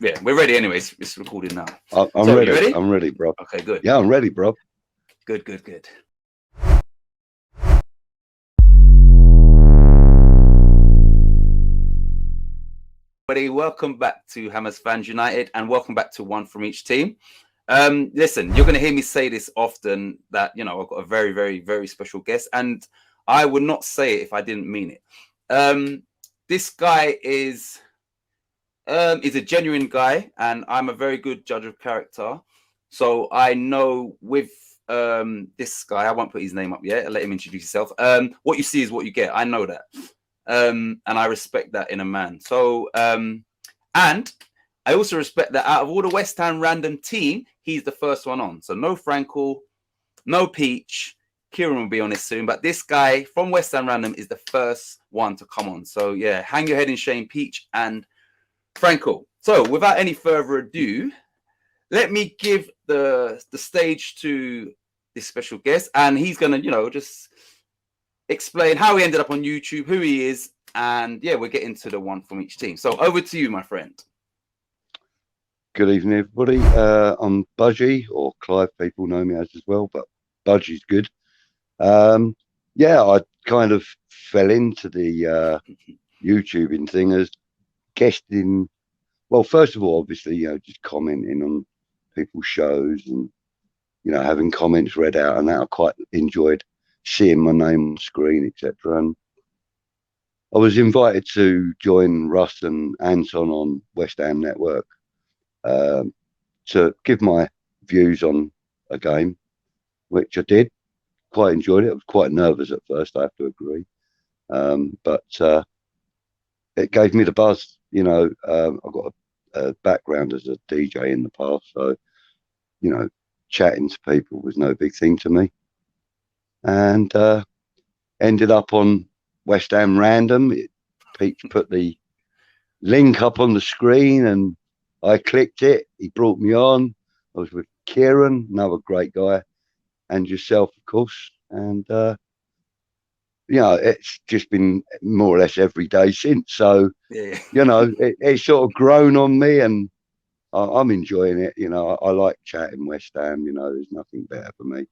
Yeah, we're ready anyways. It's recording now. I'm So, ready. you ready? I'm ready, bro. Okay, good. Yeah, I'm ready, bro. Good, good, good. Everybody, welcome back to Hammers Fans United and welcome back to One From Each Team. Listen, you're going to hear me say this often that, I've got a very, very, very special guest, and I would not say it if I didn't mean it. This guy is a genuine guy, and I'm a very good judge of character. So I know with this guy, I won't put his name up yet. I'll let him introduce himself. What you see is what you get. I know that. And I respect that in a man. So, and I also respect that out of all the West Ham random team, he's the first one on. So no Frankel, no Peach. Kieran will be on this soon, but this guy from West Ham random is the first one to come on. So yeah, hang your head in shame, Peach and Frankel. So without any further ado, let me give the stage to this special guest, and he's gonna, just explain how he ended up on YouTube, who he is, and yeah, we'll get into the one from each team. So over to you, my friend. Good evening, everybody. I'm Budgie, or Clive, people know me as well, but Budgie's good. Yeah, I kind of fell into the YouTubing thing as guesting. Well, first of all, obviously, just commenting on people's shows and, having comments read out, and that I quite enjoyed seeing my name on screen, etc. And I was invited to join Russ and Anton on West Ham Network to give my views on a game, which I did. Quite enjoyed it. I was quite nervous at first, I have to agree. But it gave me the buzz. I've got a background as a DJ in the past, so, chatting to people was no big thing to me. And ended up on West Ham Random. Pete put the link up on the screen and I clicked it. He brought me on. I was with Kieran, another great guy, and yourself, of course. And, it's just been more or less every day since. So, Yeah. it's sort of grown on me and I'm enjoying it. I like chatting West Ham. There's nothing better for me.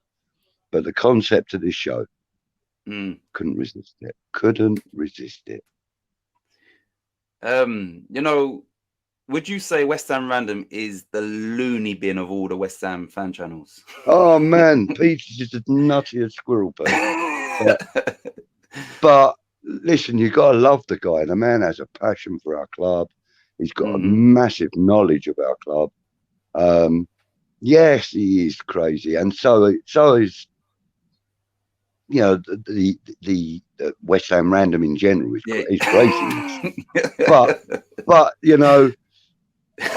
But the concept of this show, couldn't resist it. Couldn't resist it. Would you say West Ham Random is the loony bin of all the West Ham fan channels? Oh man, Pete's just as nutty as squirrel, but listen, you got to love the guy. The man has a passion for our club. He's got a massive knowledge of our club. Yes, he is crazy, and so is the West Ham Random in general is craziness. but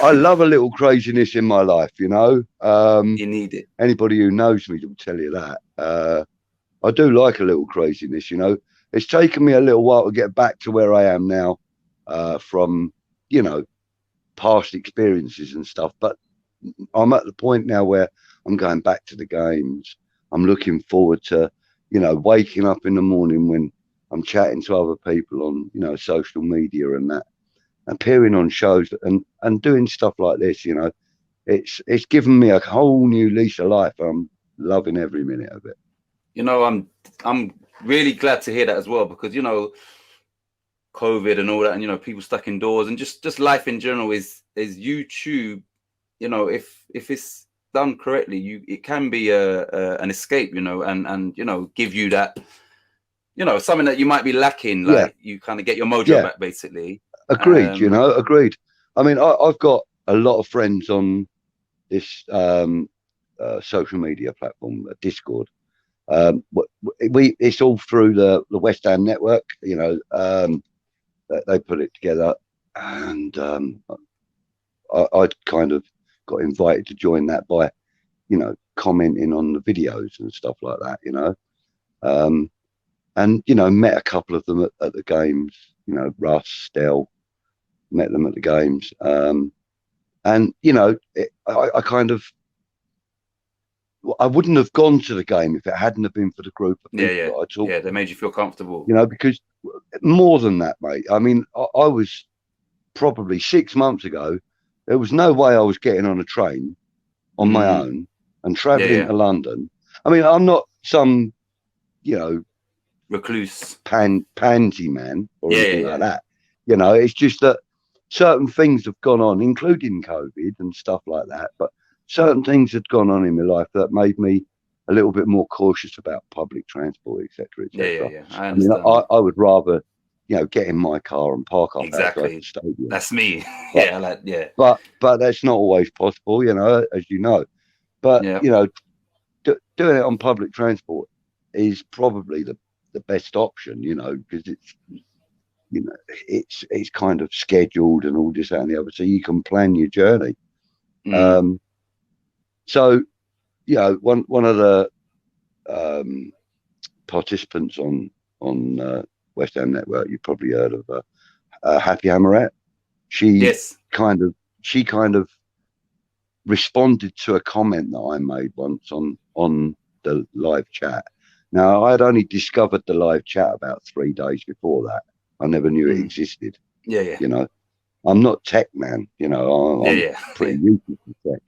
I love a little craziness in my life. You need it. Anybody who knows me will tell you that. I do like a little craziness. It's taken me a little while to get back to where I am now, from past experiences and stuff. But I'm at the point now where I'm going back to the games. I'm looking forward to waking up in the morning when I'm chatting to other people on social media and that, appearing on shows and doing stuff like this. It's given me a whole new lease of life. I'm loving every minute of it. I'm really glad to hear that as well, because COVID and all that, and people stuck indoors and just life in general is YouTube. If it's done correctly, it can be an escape, and give you that, something that you might be lacking. Like you kind of get your mojo back, basically. Agreed. Agreed. I mean, I've got a lot of friends on this social media platform, Discord. It's all through the West Ham network. They put it together, and I'd kind of got invited to join that by commenting on the videos and stuff like that. And met a couple of them at the games. Russ, Stell, met them at the games, and I kind of. I wouldn't have gone to the game if it hadn't have been for the group of people that I talked to. They made you feel comfortable. Because more than that, mate. I mean, I was probably 6 months ago. There was no way I was getting on a train on my own and traveling to London. I mean, I'm not some, recluse pansy man or anything like that. It's just that certain things have gone on, including COVID and stuff like that. But certain things had gone on in my life that made me a little bit more cautious about public transport, etc., etc. Yeah. I mean, I would rather, get in my car and park up outside the stadium. That's me. But that's not always possible, as you know. But doing it on public transport is probably the best option, because it's kind of scheduled and all this, that, and the other, so you can plan your journey. So, one of the participants on West Ham Network, you've probably heard of Happy Hammerette. She kind of responded to a comment that I made once on the live chat. Now, I had only discovered the live chat about 3 days before that. I never knew it existed. I'm not tech man, I'm pretty useless to tech.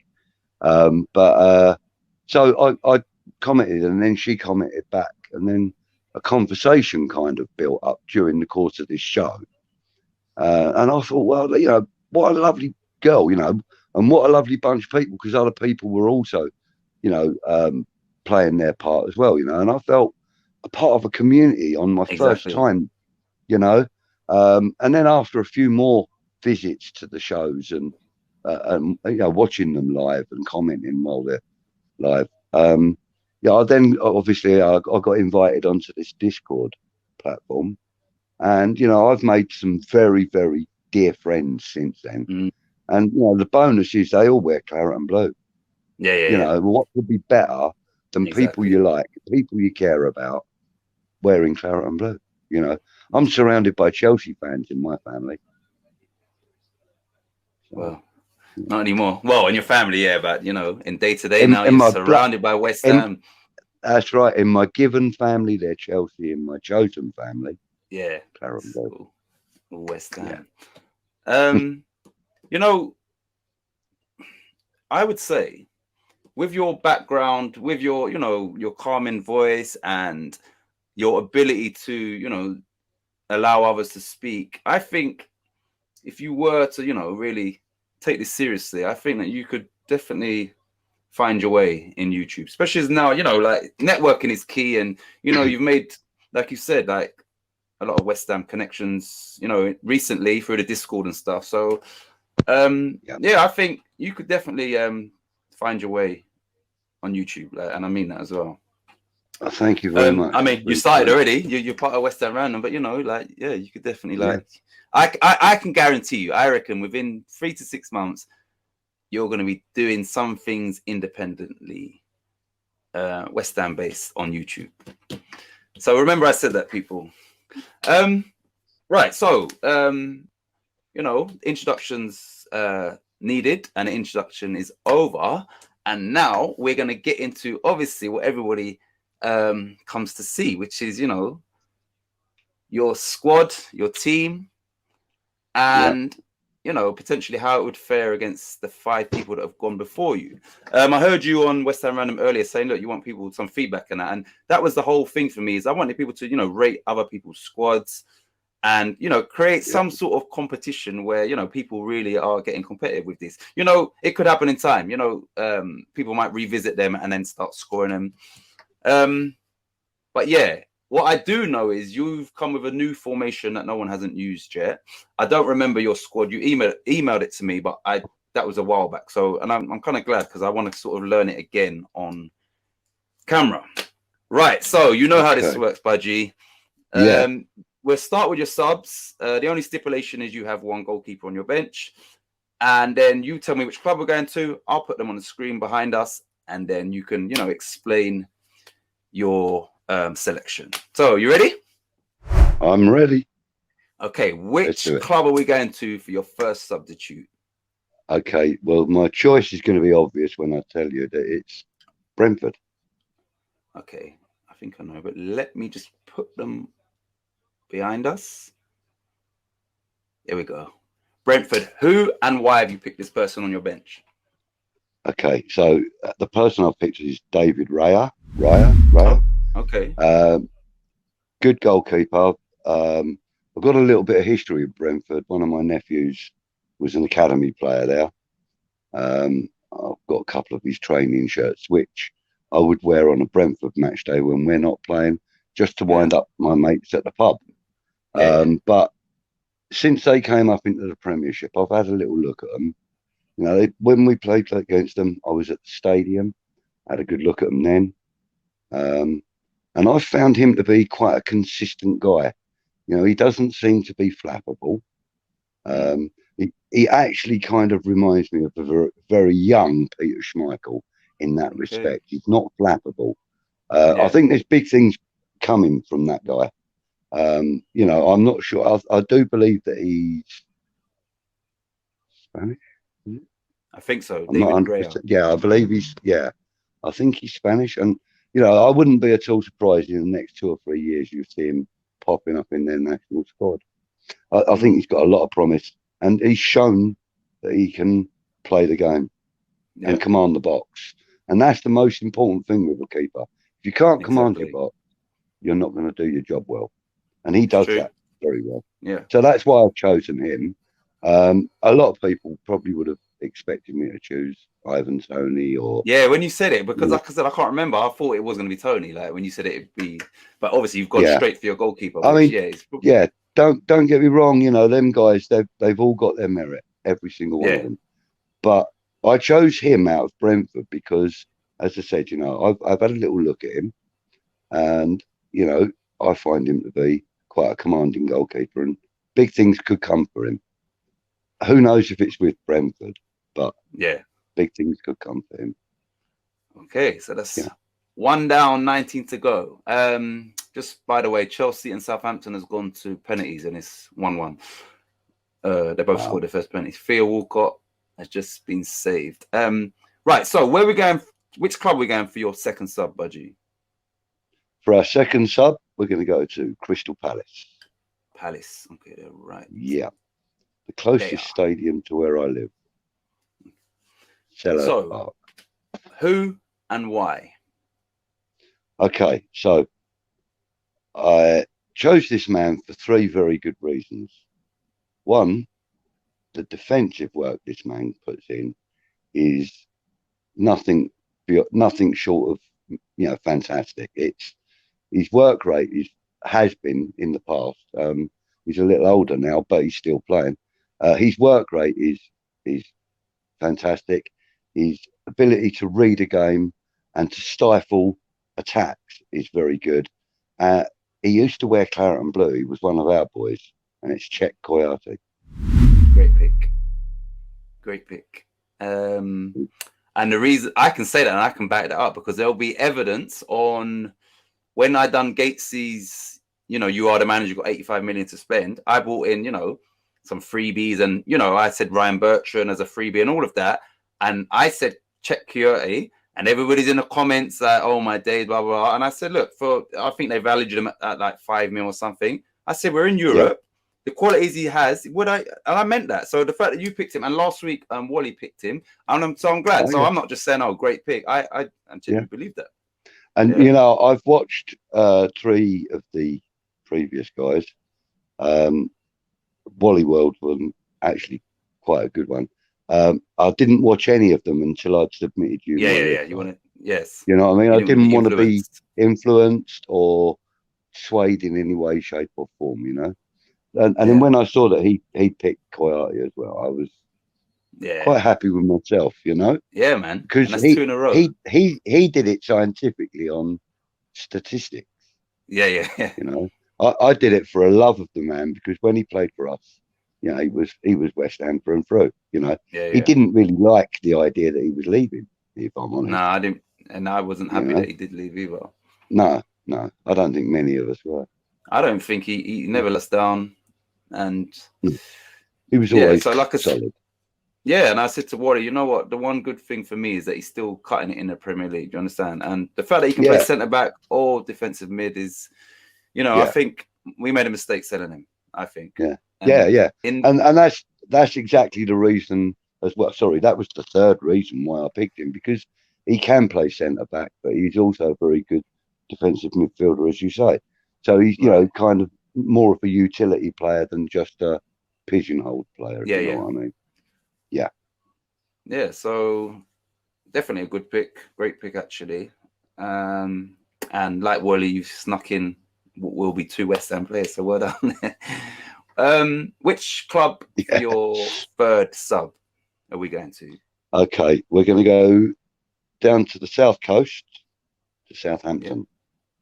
So I commented, and then she commented back, and then a conversation kind of built up during the course of this show. And I thought, well, what a lovely girl, and what a lovely bunch of people, because other people were also, playing their part as well, and I felt a part of a community on my first time, and then after a few more visits to the shows and watching them live and commenting while they're live, then obviously I got invited onto this Discord platform, and I've made some very, very dear friends since then. And the bonus is they all wear claret and blue. What could be better than people you like, people you care about, wearing claret and blue? I'm surrounded by Chelsea fans in my family. Well, not anymore. Well, in your family, but in day to day now, you're surrounded by West Ham. That's right. In my given family, they're Chelsea. In my chosen family, claret and blue. West Ham. I would say, with your background, with your, your calming voice and your ability to, allow others to speak, I think if you were to, really take this seriously, I think that you could definitely find your way in YouTube, especially as now, like networking is key. And, you've made, like you said, like a lot of West Ham connections, recently through the Discord and stuff. So, I think you could definitely find your way on YouTube, and I mean that as well. Thank you very much. I mean, you started already. You're part of West Ham Random, but you could definitely I can guarantee you. I reckon within 3 to 6 months, you're going to be doing some things independently, West Ham based on YouTube. So remember, I said that, people. Right. So introductions needed, and the introduction is over, and now we're going to get into obviously what everybody comes to see, which is your squad, your team, and potentially how it would fare against the 5 people that have gone before you. I heard you on West Ham Random earlier saying, look, you want people some feedback and that, and that was the whole thing for me, is I wanted people to rate other people's squads and create some sort of competition where people really are getting competitive with this. It could happen in time. People might revisit them and then start scoring them. But what I do know is you've come with a new formation that no one hasn't used yet. I don't remember your squad. You emailed it to me, but that was a while back. So, and I'm kind of glad, because I want to sort of learn it again on camera. Right. So how this works, Budgie. We'll start with your subs. The only stipulation is you have 1 goalkeeper on your bench, and then you tell me which club we're going to. I'll put them on the screen behind us, and then you can explain your selection. So, you ready? I'm ready. Okay, which club are we going to for your first substitute? Okay, well, my choice is going to be obvious when I tell you that it's Brentford. Okay, I think I know, but let me just put them behind us. Here we go. Brentford. Who and why have you picked this person on your bench? Okay, so the person I've picked is David Raya. Oh, okay. Good goalkeeper. I've got a little bit of history with Brentford. One of my nephews was an academy player there. I've got a couple of his training shirts, which I would wear on a Brentford match day when we're not playing, just to wind up my mates at the pub. But since they came up into the Premiership, I've had a little look at them. You know, when we played against them, I was at the stadium, had a good look at them then. And I found him to be quite a consistent guy. You know, he doesn't seem to be flappable. He actually kind of reminds me of a very, very young Peter Schmeichel in that respect. He's not flappable. I think there's big things coming from that guy. You know, I'm not sure. I do believe that he's Spanish. I think so. I'm not 100%. Yeah, I believe he's. Yeah, I think he's Spanish, and you know, I wouldn't be at all surprised in the next 2 or 3 years you see him popping up in their national squad. I think he's got a lot of promise, and he's shown that he can play the game and command the box, and that's the most important thing with a keeper. If you can't command your box, you're not going to do your job well, and he does that very well. Yeah. So that's why I've chosen him. A lot of people probably would have expected me to choose Ivan Toney or when you said it, because like I said, I can't remember. I thought it was going to be Toney. Like when you said it'd be, but obviously you've gone straight for your goalkeeper. I mean, it's probably... don't get me wrong. You know, them guys, they've all got their merit, every single one of them. But I chose him out of Brentford because, as I said, you know, I've had a little look at him, and you know, I find him to be quite a commanding goalkeeper, and big things could come for him. Who knows if it's with Brentford, but big things could come for him. Okay, so that's 1 down, 19 to go. Just by the way, Chelsea and Southampton has gone to penalties and it's 1-1. They both scored their first penalties. Theo Walcott has just been saved. Right, so where are we going? Which club are we going for your second sub, Budgie? For our second sub, we're going to go to Crystal Palace. Palace, okay, they're right. Yeah, the closest stadium to where I live. Selhurst Park. Who and why? Okay, so I chose this man for 3 very good reasons. One, the defensive work this man puts in is nothing short of, you know, fantastic. It's his work rate has been in the past. He's a little older now, but he's still playing. His work rate is fantastic. His ability to read a game and to stifle attacks is very good. He used to wear claret and blue. He was one of our boys, and it's Czech Coyote. Great pick. And the reason I can say that, and I can back that up, because there'll be evidence on when I done Gatesy's, you know, you are the manager, got 85 million to spend. I brought in, you know, some freebies, and you know, I said Ryan Bertrand as a freebie and all of that, and I said Czech Coyote, and everybody's in the comments like, oh my days, blah blah blah. And I said, look, I think they valued him at like 5 mil or something. I said, we're in Europe. The qualities he has, and I meant that. So the fact that you picked him, and last week Wally picked him, and I'm glad. So I'm not just saying, oh, great pick. I genuinely believe that. And you know, I've watched 3 of the previous guys. Wally World was actually quite a good one. I didn't watch any of them until I'd submitted you. You want to, yes. You know what I mean? I didn't want to be influenced or swayed in any way, shape, or form. You know. And then when I saw that he picked Coyote as well, I was quite happy with myself, you know. Yeah, man. Because that's 2 in a row. He did it scientifically on statistics. Yeah. You know, I did it for a love of the man, because when he played for us, you know, he was West Ham through and through. You know, he didn't really like the idea that he was leaving. If I'm honest. No, I didn't, and I wasn't happy that he did leave either. No, I don't think many of us were. I don't think he never let us down. And he was always solid. Yeah, and I said to Wally, you know what? The one good thing for me is that he's still cutting it in the Premier League. Do you understand? And the fact that he can play centre back or defensive mid is, you know, I think we made a mistake selling him. I think. And that's exactly the reason as well. Sorry, that was the third reason why I picked him, because he can play centre back, but he's also a very good defensive midfielder, as you say. So he's, you know, Right. kind of more of a utility player than just a pigeonholed player, if Yeah, you know yeah. what I mean. Yeah. Yeah, so definitely a good pick. Great pick, actually. And like Wally, you've snuck in what will be two West Ham players, so well done. Which club for Yeah. your third sub are we going to? Okay, we're going to go down to the south coast to Yeah, Southampton.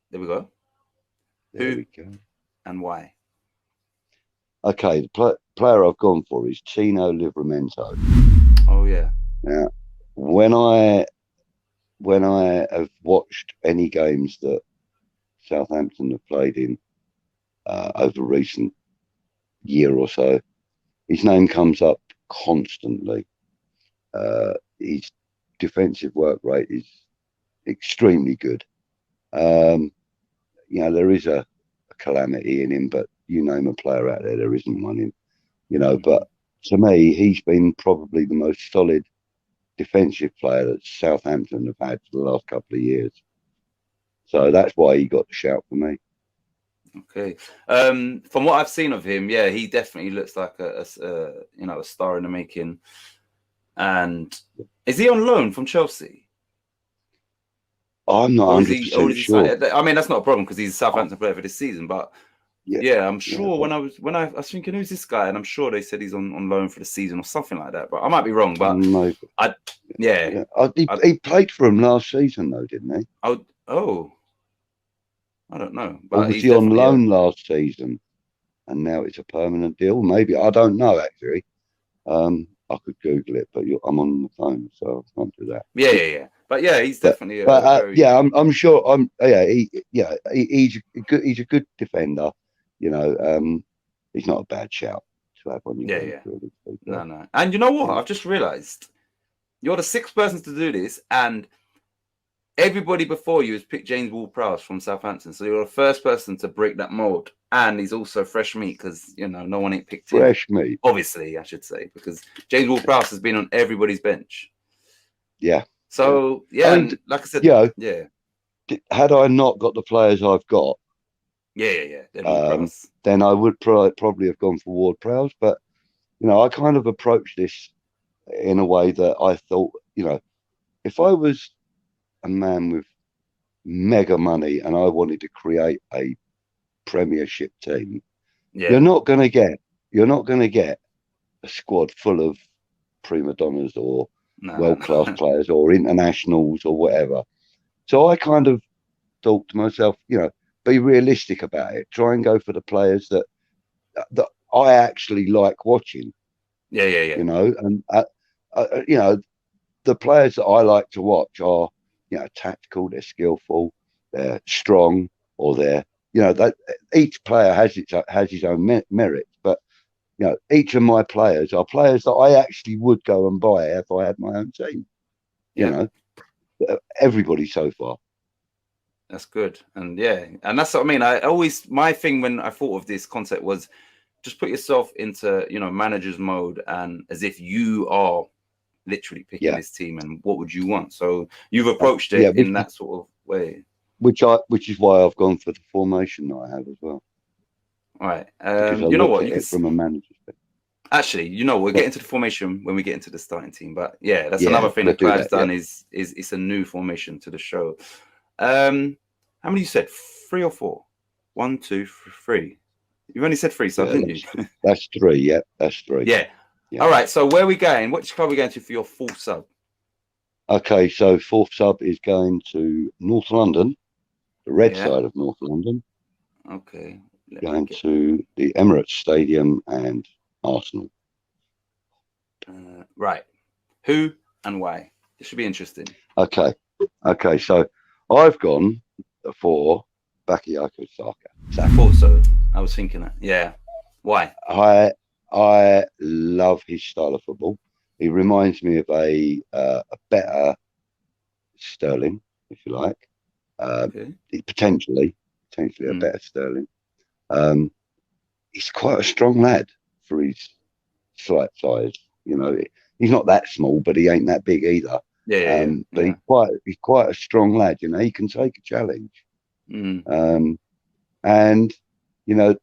there we go. There Who we go. and why? Okay, the player I've gone for is Tino Livramento. Oh yeah, Now, when I have watched any games that Southampton have played in over recent year or so, his name comes up constantly. His defensive work rate is extremely good. Um, you know, there is a calamity in him, but you name a player out there, there isn't one in, you know. hmm But to me, he's been probably the most solid defensive player that Southampton have had for the last couple of years. So that's why he got the shout for me. okay. From what I've seen of him, yeah, he definitely looks like a star in the making. And is he on loan from Chelsea? I'm not Or is he? Or 100% is he sure. signed? I mean, that's not a problem because he's a Oh, Southampton player for this season. But yeah, yeah, I'm yeah, sure but when I was thinking who's this guy, and I'm sure they said he's on loan for the season or something like that. But I might be wrong. But maybe. I, yeah, Yeah. I, He played for him last season, though, didn't he? I would. Oh, I don't know, Or but was he's he on definitely a loan last season and now it's a permanent deal? Maybe. I don't know, actually. I could Google it, but I'm on the phone, so I can't do that. yeah. But yeah, he's But definitely a very yeah, I'm sure. He's a good defender. You know, he's not a bad shout to have on your bench, yeah. really. But, No. And you know what? yeah, I've just realised you're the sixth person to do this, and everybody before you has picked James Ward-Prowse from Southampton. So you're the first person to break that mold. And he's also fresh meat because, no one ain't picked him. fresh meat. Obviously, I should say, because James Ward-Prowse has been on everybody's bench. Yeah, So, I yeah, mean, and like I said, you know, yeah. had I not got the players I've got, Then Ward-Prowse. then I would probably have gone for Ward-Prowse. But I kind of approached this in a way that I thought, if I was a man with mega money and I wanted to create a Premiership team, Yeah. you're not going to get a squad full of prima donnas or world-class No. players or internationals or whatever. So I kind of thought to myself, be realistic about it. Try and go for the players that I actually like watching. Yeah. And the players that I like to watch are, tactical, they're skillful, they're strong, or they're, that each player has his own merits. But each of my players are players that I actually would go and buy if I had my own team. Yeah. Everybody so far. That's good. And yeah, and that's what I mean. My thing when I thought of this concept was just put yourself into, manager's mode and as if you are literally picking Yeah, this team and what would you want. So you've approached yeah, it in that sort of way. which is why I've gone for the formation that I have as well. All right. Because I You know look what? at You can it from a manager's perspective. actually, we'll get into the formation when we get into the starting team. But yeah, that's Yeah, another thing that let's do Clive's that. Yeah. done is it's a new formation to the show. How many you said? 3 or 4? 1, 2, 3. You've only said 3 subs, didn't you? That's 3. Yeah, that's 3. Yeah. Yeah. All right. So where are we going? Which club are we going to for your 4th sub? Okay, so 4th sub is going to North London, the red side of North London. Okay. Going to the Emirates Stadium and Arsenal. Right. Who and why? This should be interesting. Okay. So I've gone for Bakayoko Saka. I thought so. I was thinking that. Yeah. Why? I love his style of football. He reminds me of a better Sterling, if you like. Potentially a better Sterling. He's quite a strong lad for his slight size. You know, he's not that small, but he ain't that big either. But he's quite a strong lad. You know, he can take a challenge. And you know,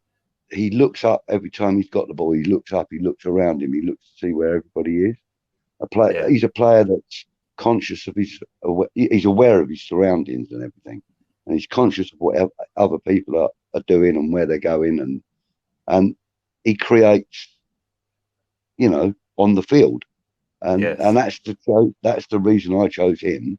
he looks up every time he's got the ball. He looks up, he looks around him, he looks to see where everybody is. He's a player that's conscious of he's aware of his surroundings and everything, and he's conscious of what other people are doing and where they're going, and he creates, you know, on the field, and that's the reason I chose him,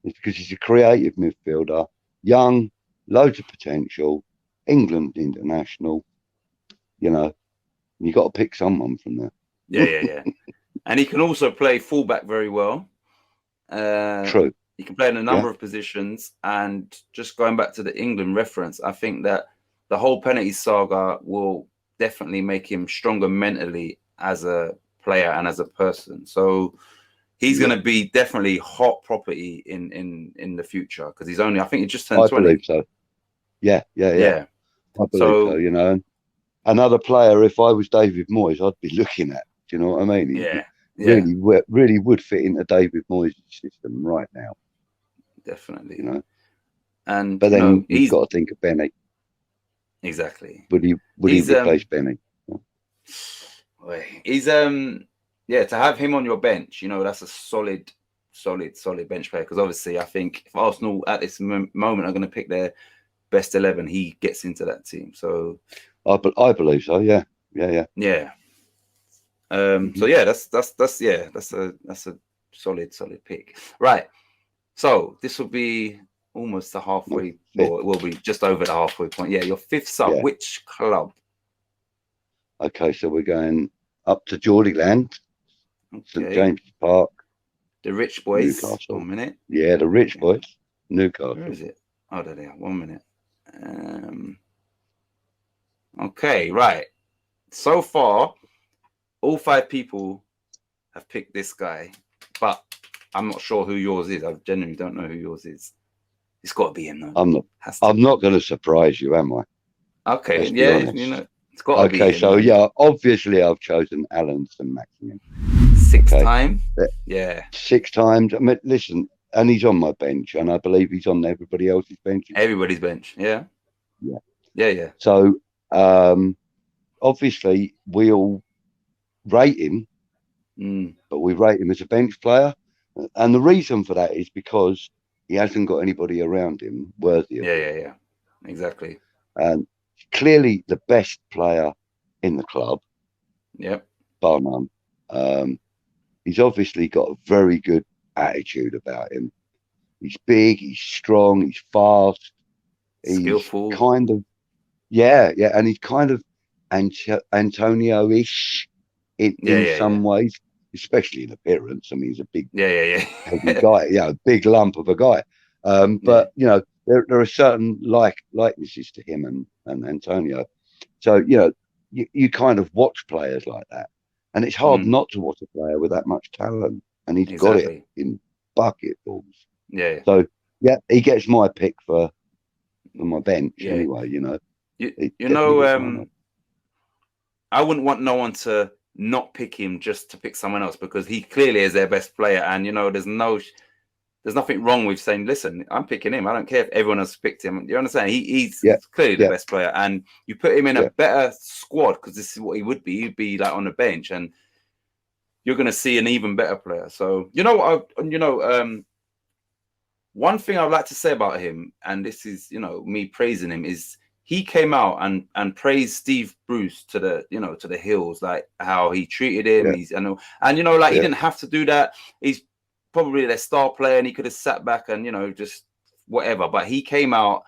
is because he's a creative midfielder, young, loads of potential, England international. You know, you got to pick someone from there. Yeah. And he can also play fullback very well. True. He can play in a number of positions. And just going back to the England reference, I think that the whole penalty saga will definitely make him stronger mentally as a player and as a person. So he's going to be definitely hot property in the future, because he's only, I think he just turned 20. I believe so. Yeah. I believe so, you know. Another player, if I was David Moyes, I'd be looking at. Do you know what I mean? Really would fit into David Moyes' system right now. Definitely. You know. But then you've got to think of Benny. Exactly. Would he replace Benny? He's to have him on your bench, you know, that's a solid bench player, because obviously I think if Arsenal at this moment are going to pick their best 11, he gets into that team. So I believe so. Yeah. So yeah, that's a solid pick. Right. So this will be almost the halfway, or it will be just over the halfway point. Yeah, your fifth sub. Which club? Okay, so we're going up to Geordieland, St James's Park. The Rich Boys. Newcastle. 1 minute. Yeah, the Rich Boys. Newcastle. Where is it? Oh, there they are. 1 minute. Okay, right. So far, all 5 people have picked this guy, but I'm not sure who yours is. I genuinely don't know who yours is. It's got to be him, though. I'm not going to surprise you, am I? Okay, you know, it's got to be him. Okay, so obviously I've chosen Alan Saint-Maximin. 6th time? Yeah. 6 times. I mean, listen, and he's on my bench, and I believe he's on everybody else's bench. Everybody's bench, yeah. So, obviously, we all rate him, but we rate him as a bench player. And the reason for that is because he hasn't got anybody around him worthy of it. Yeah. Exactly. And clearly the best player in the club. Yep. Bar none. He's obviously got a very good attitude about him. He's big, he's strong, he's fast. He's skillful. Kind of, and he's kind of Antonio-ish in some ways, especially in appearance. I mean, he's a big, heavy guy, big lump of a guy. But you know, there are certain likenesses to him and Antonio. So you know, you kind of watch players like that, and it's hard not to watch a player with that much talent, and he's got it in bucketfuls. Yeah. So he gets my pick for my bench anyway. You know. You know, I wouldn't want no one to not pick him just to pick someone else, because he clearly is their best player, and you know, there's nothing wrong with saying, listen, I'm picking him. I don't care if everyone else picked him. You understand? He's clearly the best player, and you put him in a better squad, because this is what he would be. He'd be like on the bench, and you're going to see an even better player. So you know what? One thing I'd like to say about him, and this is, you know, me praising him, is he came out and praised Steve Bruce to the hills, like how he treated him. He didn't have to do that. He's probably their star player, and he could have sat back and, you know, just whatever. But he came out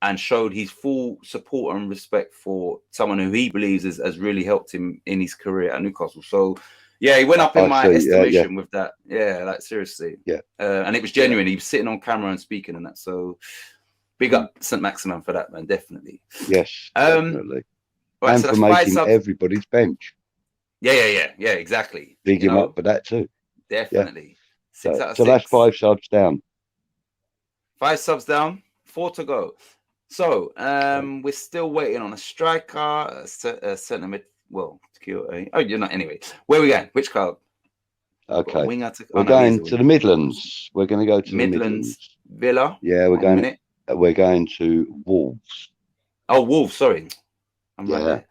and showed his full support and respect for someone who he believes has really helped him in his career at Newcastle. So yeah, he went up in my estimation with that. Yeah, like seriously. Yeah. And it was genuine. He was sitting on camera and speaking and that. So big up Saint-Maximin for that, man. Definitely. Yes, definitely. Right, and so for making everybody's bench. Yeah, exactly. Big him up for that too. Definitely. Yeah. So that's 5 subs down. 5 subs down, 4 to go. So we're still waiting on a striker, a centre well, oh, you're not anyway. Where are we going? Which club? Okay, Winger to, we're going to the Midlands. We're going to go to the Midlands. Villa. Yeah, we're going. We're going to Wolves. Oh, Wolves. Sorry, I'm right Yeah. there.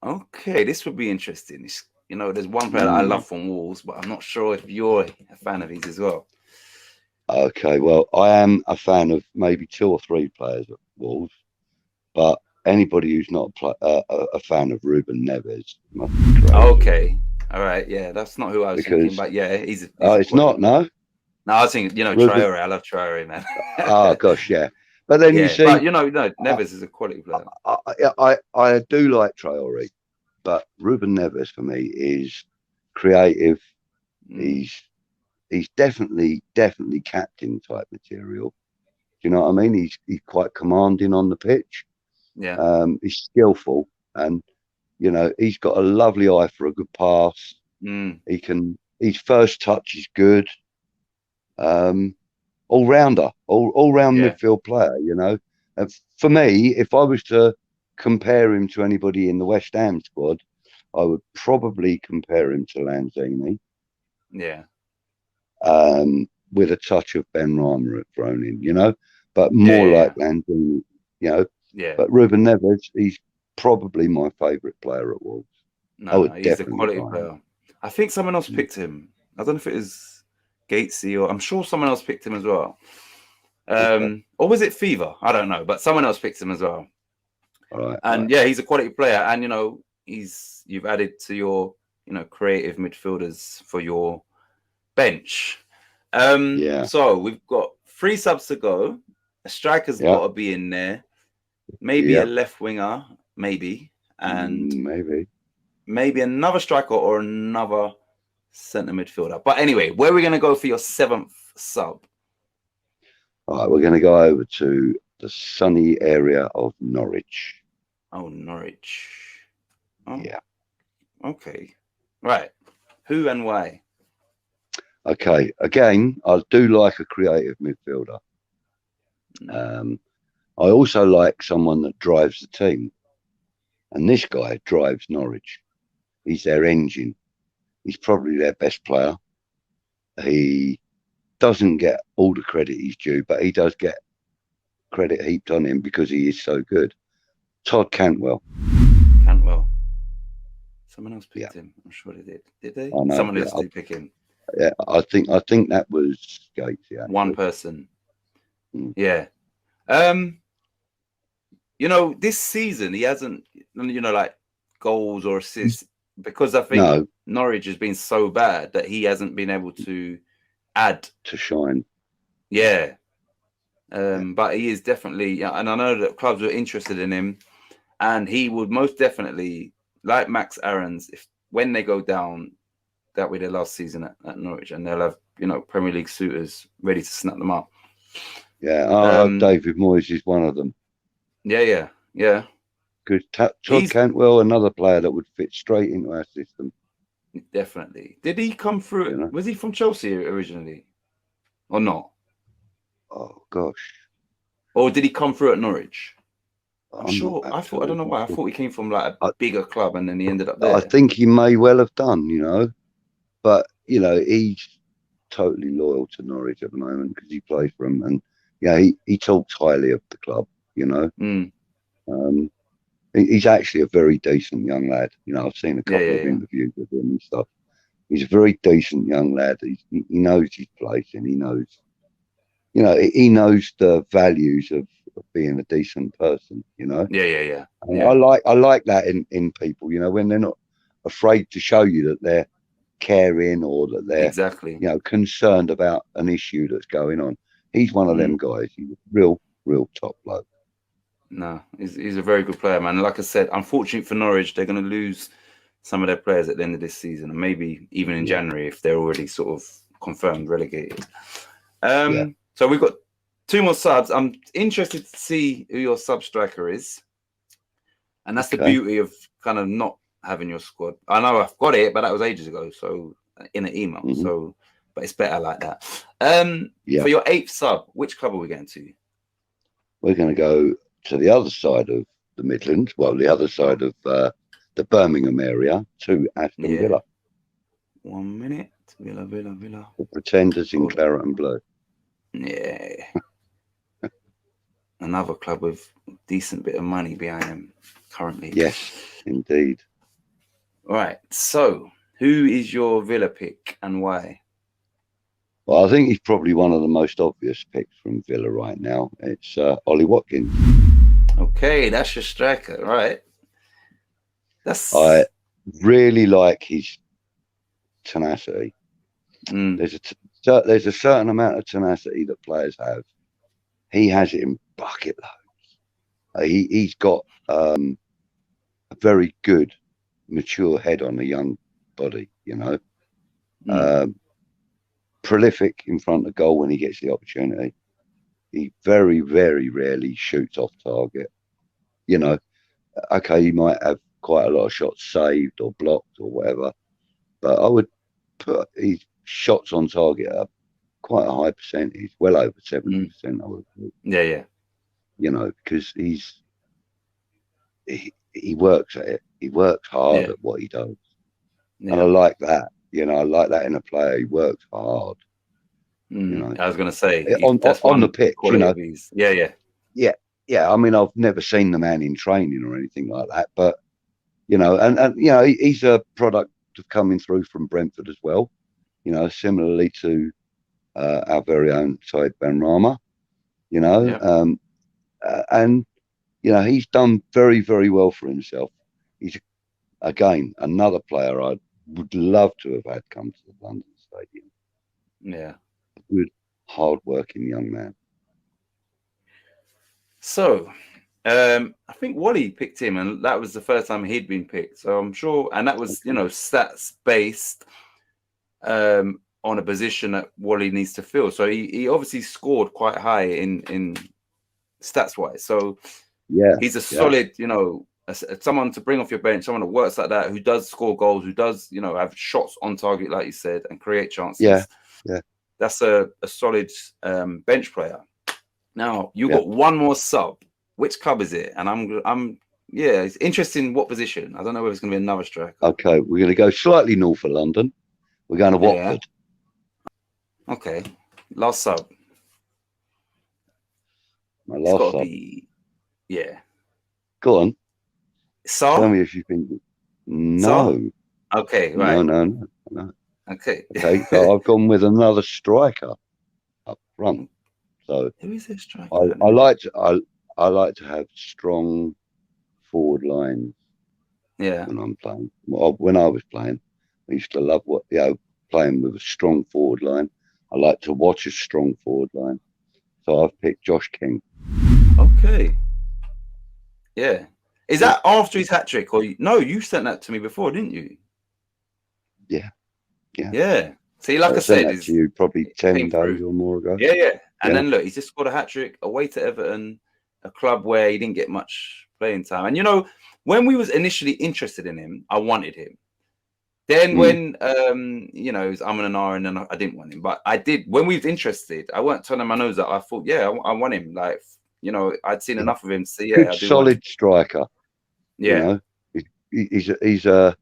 Okay, this would be interesting. You know, there's one player that I love from Wolves, but I'm not sure if you're a fan of his as well. Okay, well, I am a fan of maybe 2 or 3 players at Wolves, but anybody who's not a fan of Ruben Neves must be crazy. Okay, all right, yeah, that's not who I was thinking, but yeah, he's it's not, no? No, I was thinking, you know, Ruben... Traore. I love Traore, man. Oh, gosh, yeah. But then you see... But, you know, no, Neves is a quality player. I do like Traore, but Ruben Neves, for me, is creative. He's definitely captain type material. Do you know what I mean? He's quite commanding on the pitch. Yeah. He's skillful, and you know he's got a lovely eye for a good pass. His first touch is good. All rounder, all round midfield player. You know, and for me, if I was to compare him to anybody in the West Ham squad, I would probably compare him to Lanzini. Yeah. With a touch of Ben Rama thrown in, you know, but more like Lanzini, you know. Yeah. But Ruben Neves, he's probably my favourite player at Wolves. No, he's a quality player. I think someone else picked him. I don't know if it is Gatesy or I'm sure someone else picked him as well. Or was it Fever? I don't know, but someone else picked him as well. All right. And yeah, he's a quality player, and you know, you've added to your, you know, creative midfielders for your bench. So we've got 3 subs to go. A striker's got to be in there. Maybe a left winger, maybe, and maybe another striker or another centre midfielder. But anyway, where are we going to go for your 7th sub? All right, we're going to go over to the sunny area of Norwich. Oh, Norwich. Oh. Yeah. Okay. Right. Who and why? Okay. Again, I do like a creative midfielder. I also like someone that drives the team. And this guy drives Norwich. He's their engine. He's probably their best player. He doesn't get all the credit he's due, but he does get credit heaped on him because he is so good. Todd Cantwell. Someone else picked him. I'm sure they did. Did they? I know, Someone else did pick him. Yeah, I think that was Gates. Yeah, one person. Yeah. You know, this season he hasn't, you know, like goals or assists because I think Norwich has been so bad that he hasn't been able to add to shine. Yeah. But he is definitely, and I know that clubs are interested in him, and he would most definitely, like Max Aarons, when they go down that way their last season at Norwich, and they'll have, you know, Premier League suitors ready to snap them up. Yeah, David Moyes is one of them. Yeah. Good. Todd Cantwell, another player that would fit straight into our system. Definitely. Did he come through? You know? Was he from Chelsea originally, or not? Oh gosh. Or did he come through at Norwich? I'm sure. I don't know why. I thought he came from like a bigger club, and then he ended up there. I think he may well have done, you know, but you know he's totally loyal to Norwich at the moment because he plays for him, and he talks highly of the club, you know. He's actually a very decent young lad. You know, I've seen a couple of interviews with him and stuff. He's a very decent young lad. He knows his place, and he knows, you know, he knows the values of being a decent person. You know. Yeah. I like that in people. You know, when they're not afraid to show you that they're caring or that they're you know, concerned about an issue that's going on. He's one of them guys. He's a real top bloke. No, he's a very good player, man. Like I said, unfortunately for Norwich, they're going to lose some of their players at the end of this season, and maybe even in January if they're already sort of confirmed relegated. So we've got 2 more subs. I'm interested to see who your sub striker is, and that's the beauty of kind of not having your squad. I know I've got it, but that was ages ago, so in an email. So, but it's better like that. For your 8th sub, which club are we going to? We're going to go to the other side of the Midlands. Well, the other side of the Birmingham area to Aston Yeah. Villa. 1 minute. Villa. The Pretenders in claret and blue. Yeah. Another club with a decent bit of money behind them currently. Yes, indeed. All right. So, who is your Villa pick and why? Well, I think he's probably one of the most obvious picks from Villa right now. It's Ollie Watkins. Okay, that's your striker, right? I really like his tenacity. There's a certain amount of tenacity that players have. He has it in bucket loads. He's got a very good, mature head on a young body, you know. Prolific in front of goal when he gets the opportunity. He very, very rarely shoots off target. You know, okay, he might have quite a lot of shots saved or blocked or whatever, but I would put his shots on target up quite a high percentage, well over 70%. I would think. Yeah. You know, because he works at it. He works hard at what he does, and I like that. You know, I like that in a player. He works hard. You know, I was going to say on the pitch. You know, yeah. I mean, I've never seen the man in training or anything like that, but you know, and you know, he's a product of coming through from Brentford as well. You know, similarly to our very own Said Benrahma. You know, and you know, he's done very, very well for himself. He's again another player I would love to have had come to the London Stadium. Yeah. Good, hard-working young man. So, I think Wally picked him, and that was the first time he'd been picked. So I'm sure, and that was, you know, stats based on a position that Wally needs to fill. So he obviously scored quite high in stats wise. So yeah, he's a solid, you know, someone to bring off your bench, someone that works like that, who does score goals, who does, you know, have shots on target, like you said, and create chances. Yeah. That's a solid bench player. Now you got one more sub. Which club is it? And I'm it's interesting what position. I don't know whether it's going to be another striker. Okay, we're going to go slightly north of London. We're going to Watford. Okay, last sub. My last sub. Go on. Tell me if you think. No. Okay, right. No. Okay. Okay, so I've gone with another striker up front. So who is this striker? I like to have strong forward lines. Yeah. When I'm playing, when I was playing, I used to love playing with a strong forward line. I like to watch a strong forward line. So I've picked Josh King. Okay. Yeah. Is that after his hat trick, or no? You sent that to me before, didn't you? Yeah. See, like I said, that to you probably 10 days or more ago. Yeah. And then look, he's just scored a hat trick away to Everton, a club where he didn't get much playing time. And you know, when we was initially interested in him, I wanted him. Then when you know, it was and R, and then I didn't want him. But I did when we was interested. I weren't turning my nose up. I thought, I want him. Like, you know, I'd seen enough of him to see. Good, solid striker. Yeah, you know,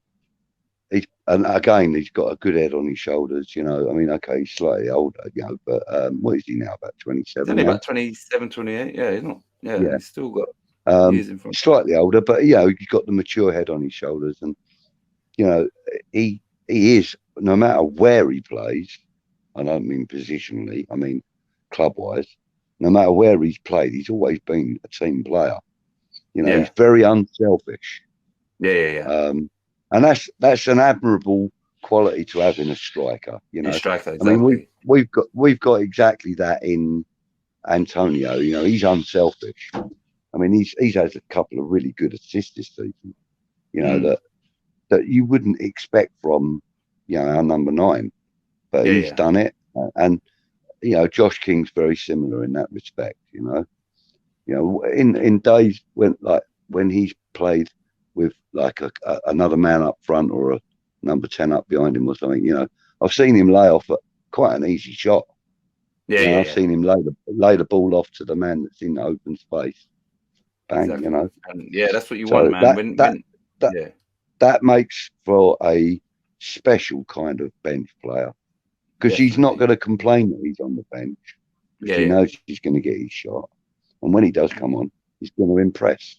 and again, he's got a good head on his shoulders. You know, I mean, okay, he's slightly older, you know, but what is he now? About 27? Only about 27, 28. Yeah, he's not. Yeah, he's still got years in front. Slightly older, but you know, he's got the mature head on his shoulders, and you know, he is, no matter where he plays. I don't mean positionally. I mean club-wise. No matter where he's played, he's always been a team player. You know, he's very unselfish. Yeah. And that's an admirable quality to have in a striker. You know, striker, exactly. I mean, we've got exactly that in Antonio. You know, he's unselfish. I mean, he's had a couple of really good assists this season. You know that you wouldn't expect from, you know, our number 9, but he's done it. And you know, Josh King's very similar in that respect. You know, in days when he's played with like another man up front or a number 10 up behind him or something, you know, I've seen him lay off quite an easy shot. I've seen him lay the ball off to the man that's in the open space. Bang, exactly. You know. And that's what you want, man. that makes for a special kind of bench player, because he's not going to complain that he's on the bench, because he knows he's going to get his shot, and when he does come on, he's going to impress.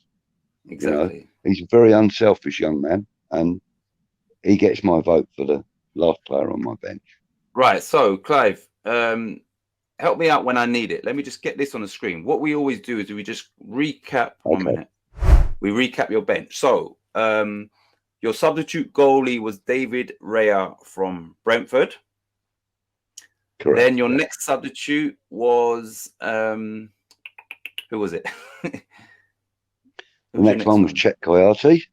Exactly. You know, he's a very unselfish young man, and he gets my vote for the last player on my bench. Right. So, Clive, help me out when I need it. Let me just get this on the screen. What we always do is we just recap. One minute. We recap your bench. So, your substitute goalie was David Raya from Brentford. Correct. Then your next substitute was who was it? The next one was Czech Coyote.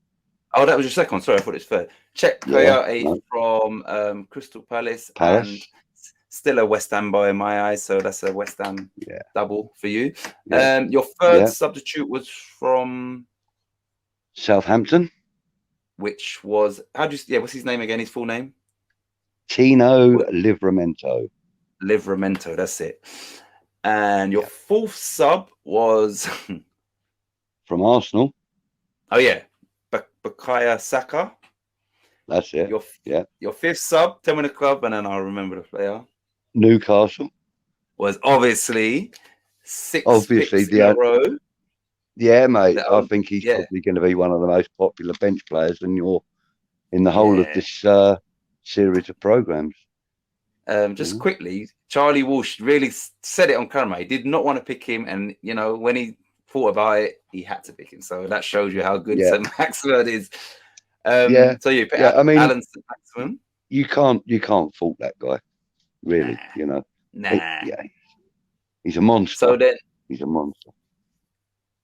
Oh, that was your second one. Sorry, I thought it was third. Czech Coyote from Crystal Palace, and still a West Ham boy in my eyes, so that's a West Ham double for you. Your third substitute was from Southampton, which was what's his name again? His full name? Tino Livramento. Livramento, that's it. And your fourth sub was from Arsenal. Oh yeah, Bukayo Saka. That's it. Your fifth sub, tell me the club, and then I'll remember the player. Newcastle. Was obviously the in a row. Yeah, mate. I think he's probably going to be one of the most popular bench players in the whole of this series of programs. Just quickly, Charlie Walsh really said it on camera. He did not want to pick him, and you know when he thought about it, he had to pick him. So that shows you how good St. Maximin is. So you pick I mean, Alan St. Maximin. You can't fault that guy, really. You know, he's a monster. So then he's a monster.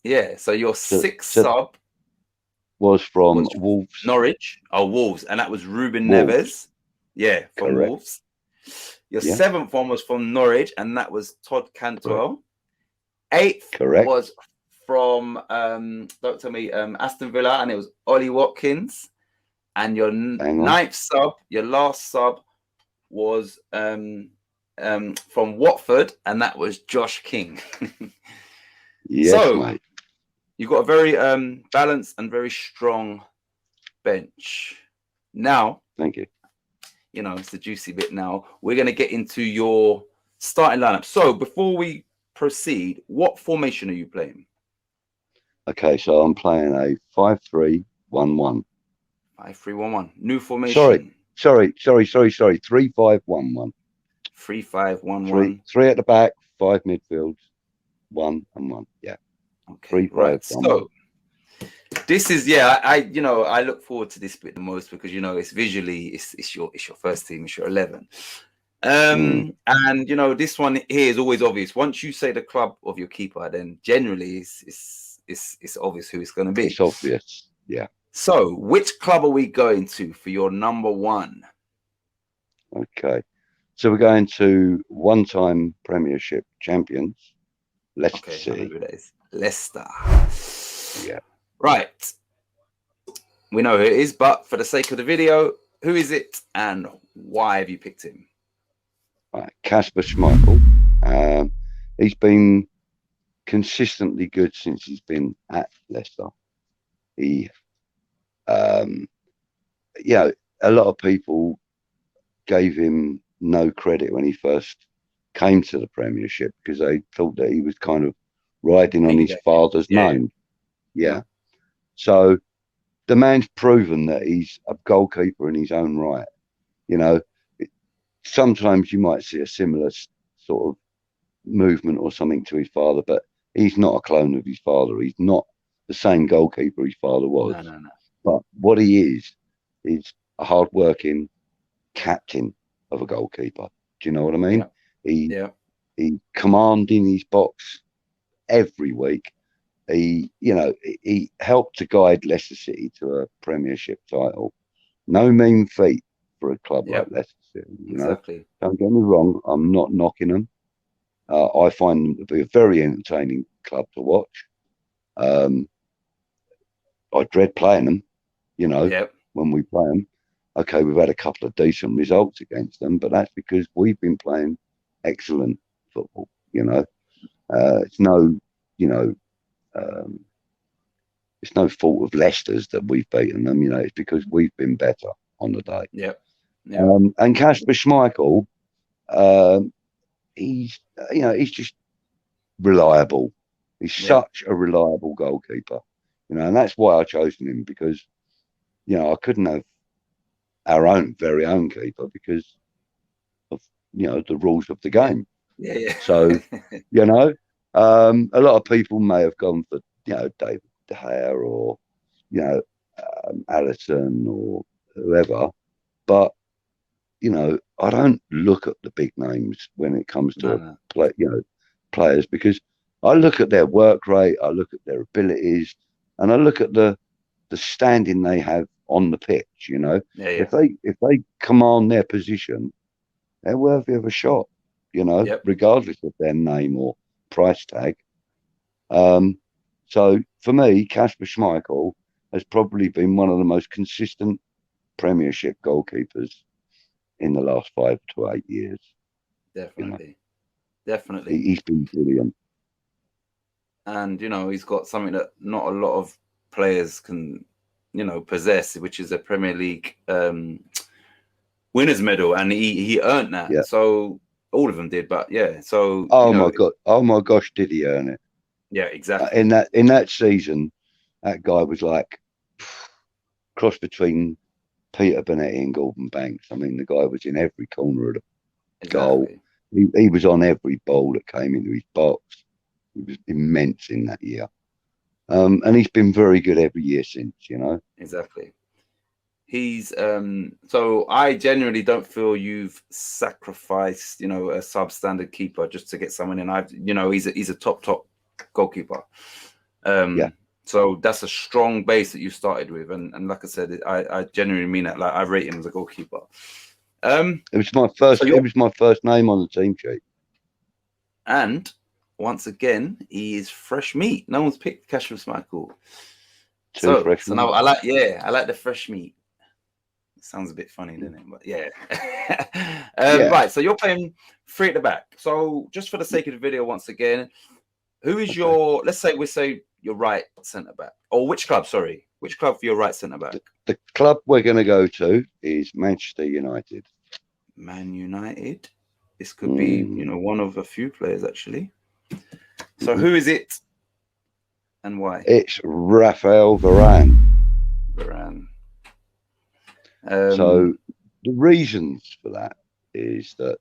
Yeah. So your sixth sub was from Wolves, Norwich. Oh, Wolves, and that was Ruben Neves. Yeah, from Wolves. Your seventh one was from Norwich, and that was Todd Cantwell. Eighth was from don't tell me Aston Villa, and it was Ollie Watkins. And your ninth sub, your last sub, was from Watford, and that was Josh King. Mate. You've got a very balanced and very strong bench. Now, thank you. You know, it's the juicy bit now. We're going to get into your starting lineup. So before we proceed, what formation are you playing? Okay, so I'm playing a 5-3-1-1. 5-3-1-1. New formation. Sorry. 3-5-1-1. 3-5-1-1. Three at the back, 5 midfields, 1 and 1. Yeah. Okay. 3-5-1-1. So this is I look forward to this bit the most because it's visually it's your first team, it's your 11. And this one here is always obvious. Once you say the club of your keeper, then generally it's obvious who it's going to be. It's obvious. Yeah. So which club are we going to for your number one? Okay. So we're going to one-time Premiership champions, Leicester City. Leicester. Yeah. Right. We know who it is, but for the sake of the video, who is it and why have you picked him? Right. Kasper Schmeichel. He's been consistently good since he's been at Leicester. He, a lot of people gave him no credit when he first came to the Premiership because they thought that he was kind of riding on his father's name. Yeah. So the man's proven that he's a goalkeeper in his own right. Sometimes you might see a similar sort of movement or something to his father, but he's not a clone of his father. He's not the same goalkeeper his father was. No. But what he is a hard-working captain of a goalkeeper. Do you know what I mean? Yeah. He commanding his box every week. He helped to guide Leicester City to a Premiership title. No mean feat for a club like Leicester City. Exactly. Don't get me wrong. I'm not knocking them. I find them to be a very entertaining club to watch. I dread playing them. When we play them. Okay, we've had a couple of decent results against them, but that's because we've been playing excellent football. It's no, it's no fault of Leicester's that we've beaten them. You know, it's because we've been better on the day. Yeah. Yeah. And Kasper Schmeichel, he's he's just reliable. He's such a reliable goalkeeper, and that's why I chose him, because I couldn't have our very own keeper because of the rules of the game. Yeah. So a lot of people may have gone for David De Gea or Alisson or whoever, but I don't look at the big names when it comes to players, because I look at their work rate, I look at their abilities, and I look at the standing they have on the pitch. If they command their position, they're worthy of a shot. Regardless of their name or price tag. So for me, Kasper Schmeichel has probably been one of the most consistent Premiership goalkeepers in the last 5 to 8 years. Definitely. Definitely. He's been brilliant. And, he's got something that not a lot of players can, possess, which is a Premier League winners medal. And he earned that. Yeah. So all of them did. But yeah, so. Oh my gosh, did he earn it? Yeah, exactly. In that season, that guy was like cross between Peter Bonetti and Gordon Banks. I mean, the guy was in every corner of the goal. He was on every ball that came into his box. He was immense in that year. And he's been very good every year since, Exactly. He's so I genuinely don't feel you've sacrificed, a substandard keeper just to get someone in. He's a top goalkeeper. So that's a strong base that you started with, and like I said, I genuinely mean that. Like, I rate him as a goalkeeper. It was my first. It was my first name on the team sheet. And once again, he is fresh meat. No one's picked Kasper Schmeichel. So now I like the fresh meat. It sounds a bit funny, doesn't it? But yeah. Right. So you're playing 3 at the back. So just for the sake of the video, once again, who is your? Let's say your right centre back, or which club? Sorry, which club for your right centre back? The club we're going to go to is Manchester United. Man United. This could be, one of a few players actually. So who is it, and why? It's Raphael Varane. So the reasons for that is that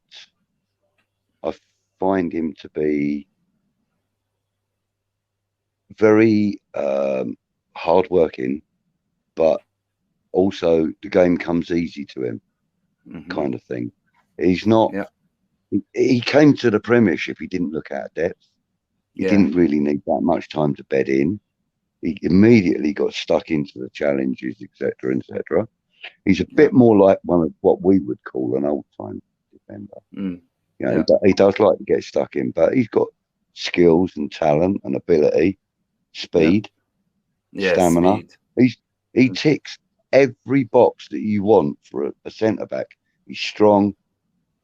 I find him to be very hardworking, but also the game comes easy to him, kind of thing. He's not. Yeah. He came to the Premiership. He didn't look out of depth. He didn't really need that much time to bed in. He immediately got stuck into the challenges, etc., etc. He's a bit more like one of what we would call an old-time defender. He does like to get stuck in, but he's got skills and talent and ability, speed, stamina. Speed. He ticks every box that you want for a centre back. He's strong,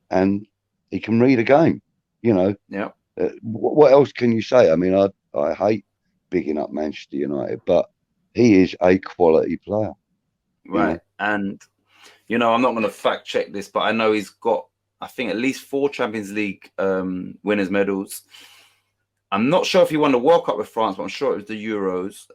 and he can read a game. What else can you say? I mean, I hate bigging up Manchester United, but he is a quality player. Right. And, I'm not going to fact check this, but I know he's got, I think, at least 4 Champions League winners' medals. I'm not sure if he won the World Cup with France, but I'm sure it was the Euros.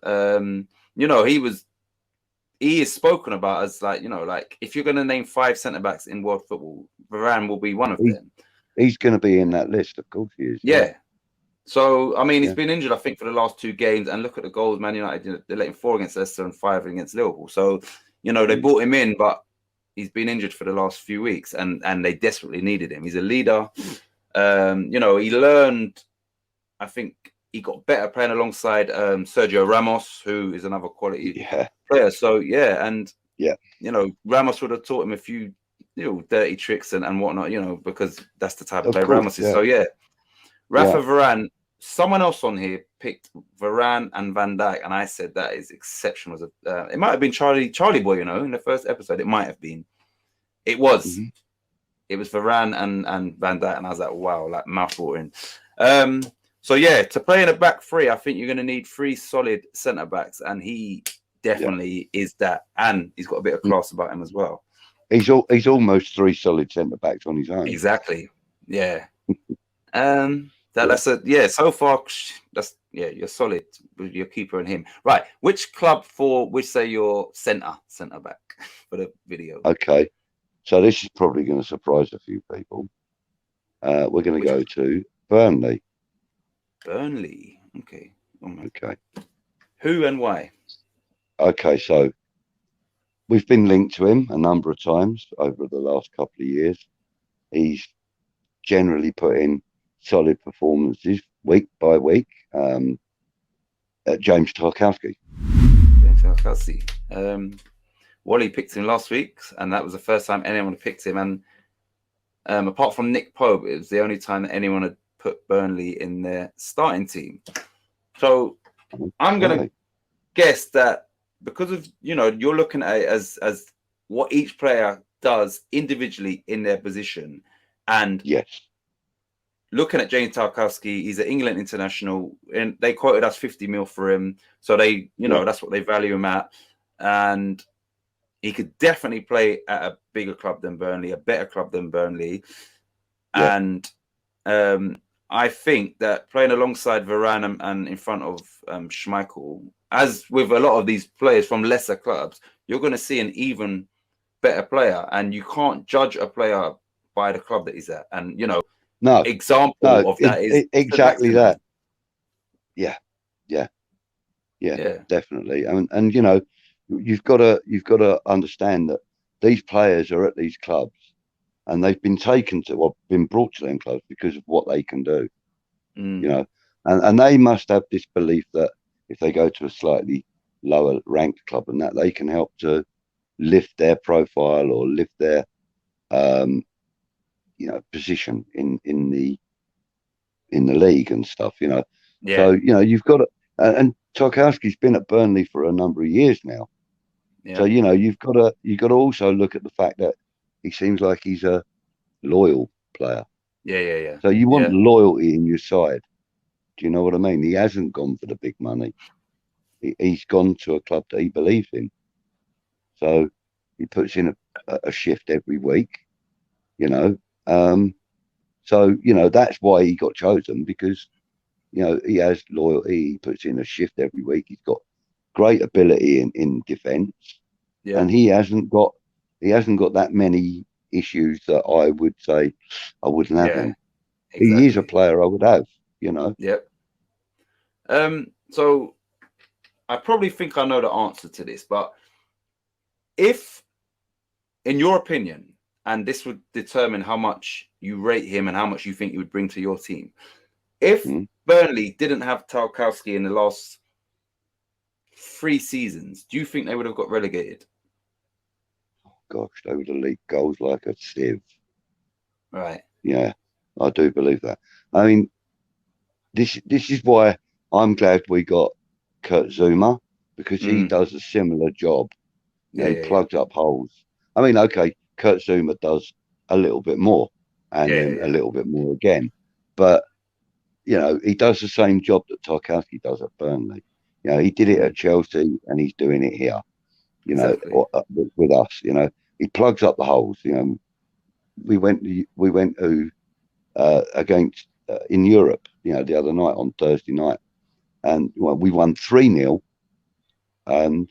He is spoken about as like if you're going to name 5 centre-backs in world football, Varane will be one of them. He's going to be in that list, of course he is. Yeah. So, I mean, he's been injured, I think, for the last 2 games. And look at the goals, Man United, they're letting 4 against Leicester and 5 against Liverpool. So, they brought him in, but he's been injured for the last few weeks, and they desperately needed him. He's a leader. He learned, I think he got better playing alongside Sergio Ramos, who is another quality player. So, Ramos would have taught him a few dirty tricks and whatnot, because that's the type of player Ramos is. So, Rafa Varane. Someone else on here picked Varane and Van Dijk, and I said that is exceptional. It might have been Charlie Boy, in the first episode. It might have been. It was. It was Varane and Van Dijk, and I was like, wow, like mouth-watering. So yeah, to play in a back three, I think you're going to need three solid centre backs, and he definitely is that, and he's got a bit of class about him as well. He's almost three solid centre backs on his own. Exactly. Yeah. That's a yeah. So far, you're solid with your keeper and him. Right. Which club for which say your centre back for the video? Okay, so this is probably going to surprise a few people. We're going to go to Burnley. Burnley. Okay. Okay. Who and why? Okay, so we've been linked to him a number of times over the last couple of years. He's generally put in solid performances week by week. James Tarkowski. Wally picked him last week, and that was the first time anyone had picked him. And apart from Nick Pope, it was the only time that anyone had put Burnley in their starting team. So I'm going to guess that because of, you're looking at it as what each player does individually in their position. And yes, looking at James Tarkowski, he's an England international, and they quoted us 50 mil for him. So they, that's what they value him at. And he could definitely play at a bigger club than Burnley, a better club than Burnley. Yeah. And I think that playing alongside Varane and in front of Schmeichel, as with a lot of these players from lesser clubs, you're going to see an even better player. And you can't judge a player by the club that he's at. And, example of that is exactly that. Yeah, definitely. And you've got to understand that these players are at these clubs, and they've been been brought to them clubs because of what they can do. And they must have this belief that if they go to a slightly lower ranked club and that, they can help to lift their profile or lift their position in the league and stuff. So you've got to, and Tarkowski's been at Burnley for a number of years now. Yeah. So you've got to also look at the fact that he seems like he's a loyal player. Yeah. So you want loyalty in your side. Do you know what I mean? He hasn't gone for the big money. He's gone to a club that he believes in. So he puts in a shift every week. So that's why he got chosen, because he has loyalty. He puts in a shift every week. He's got great ability in defence, and he hasn't got that many issues that I would say I wouldn't have him. Exactly. He is a player I would have. Yep. So I probably think I know the answer to this, but if, in your opinion, and this would determine how much you rate him and how much you think he would bring to your team, if Burnley didn't have Tarkowski in the last 3 seasons, do you think they would have got relegated? Oh, gosh, they would have leaked goals like a sieve. Right. Yeah, I do believe that. I mean, this is why I'm glad we got Kurt Zouma, because he does a similar job. He plugs up holes. I mean, okay, Kurt Zouma does a little bit more, and then a little bit more again. But, he does the same job that Tarkowski does at Burnley. He did it at Chelsea, and he's doing it here, with us. He plugs up the holes. We went to against in Europe, the other night on Thursday night, and we won 3-0. And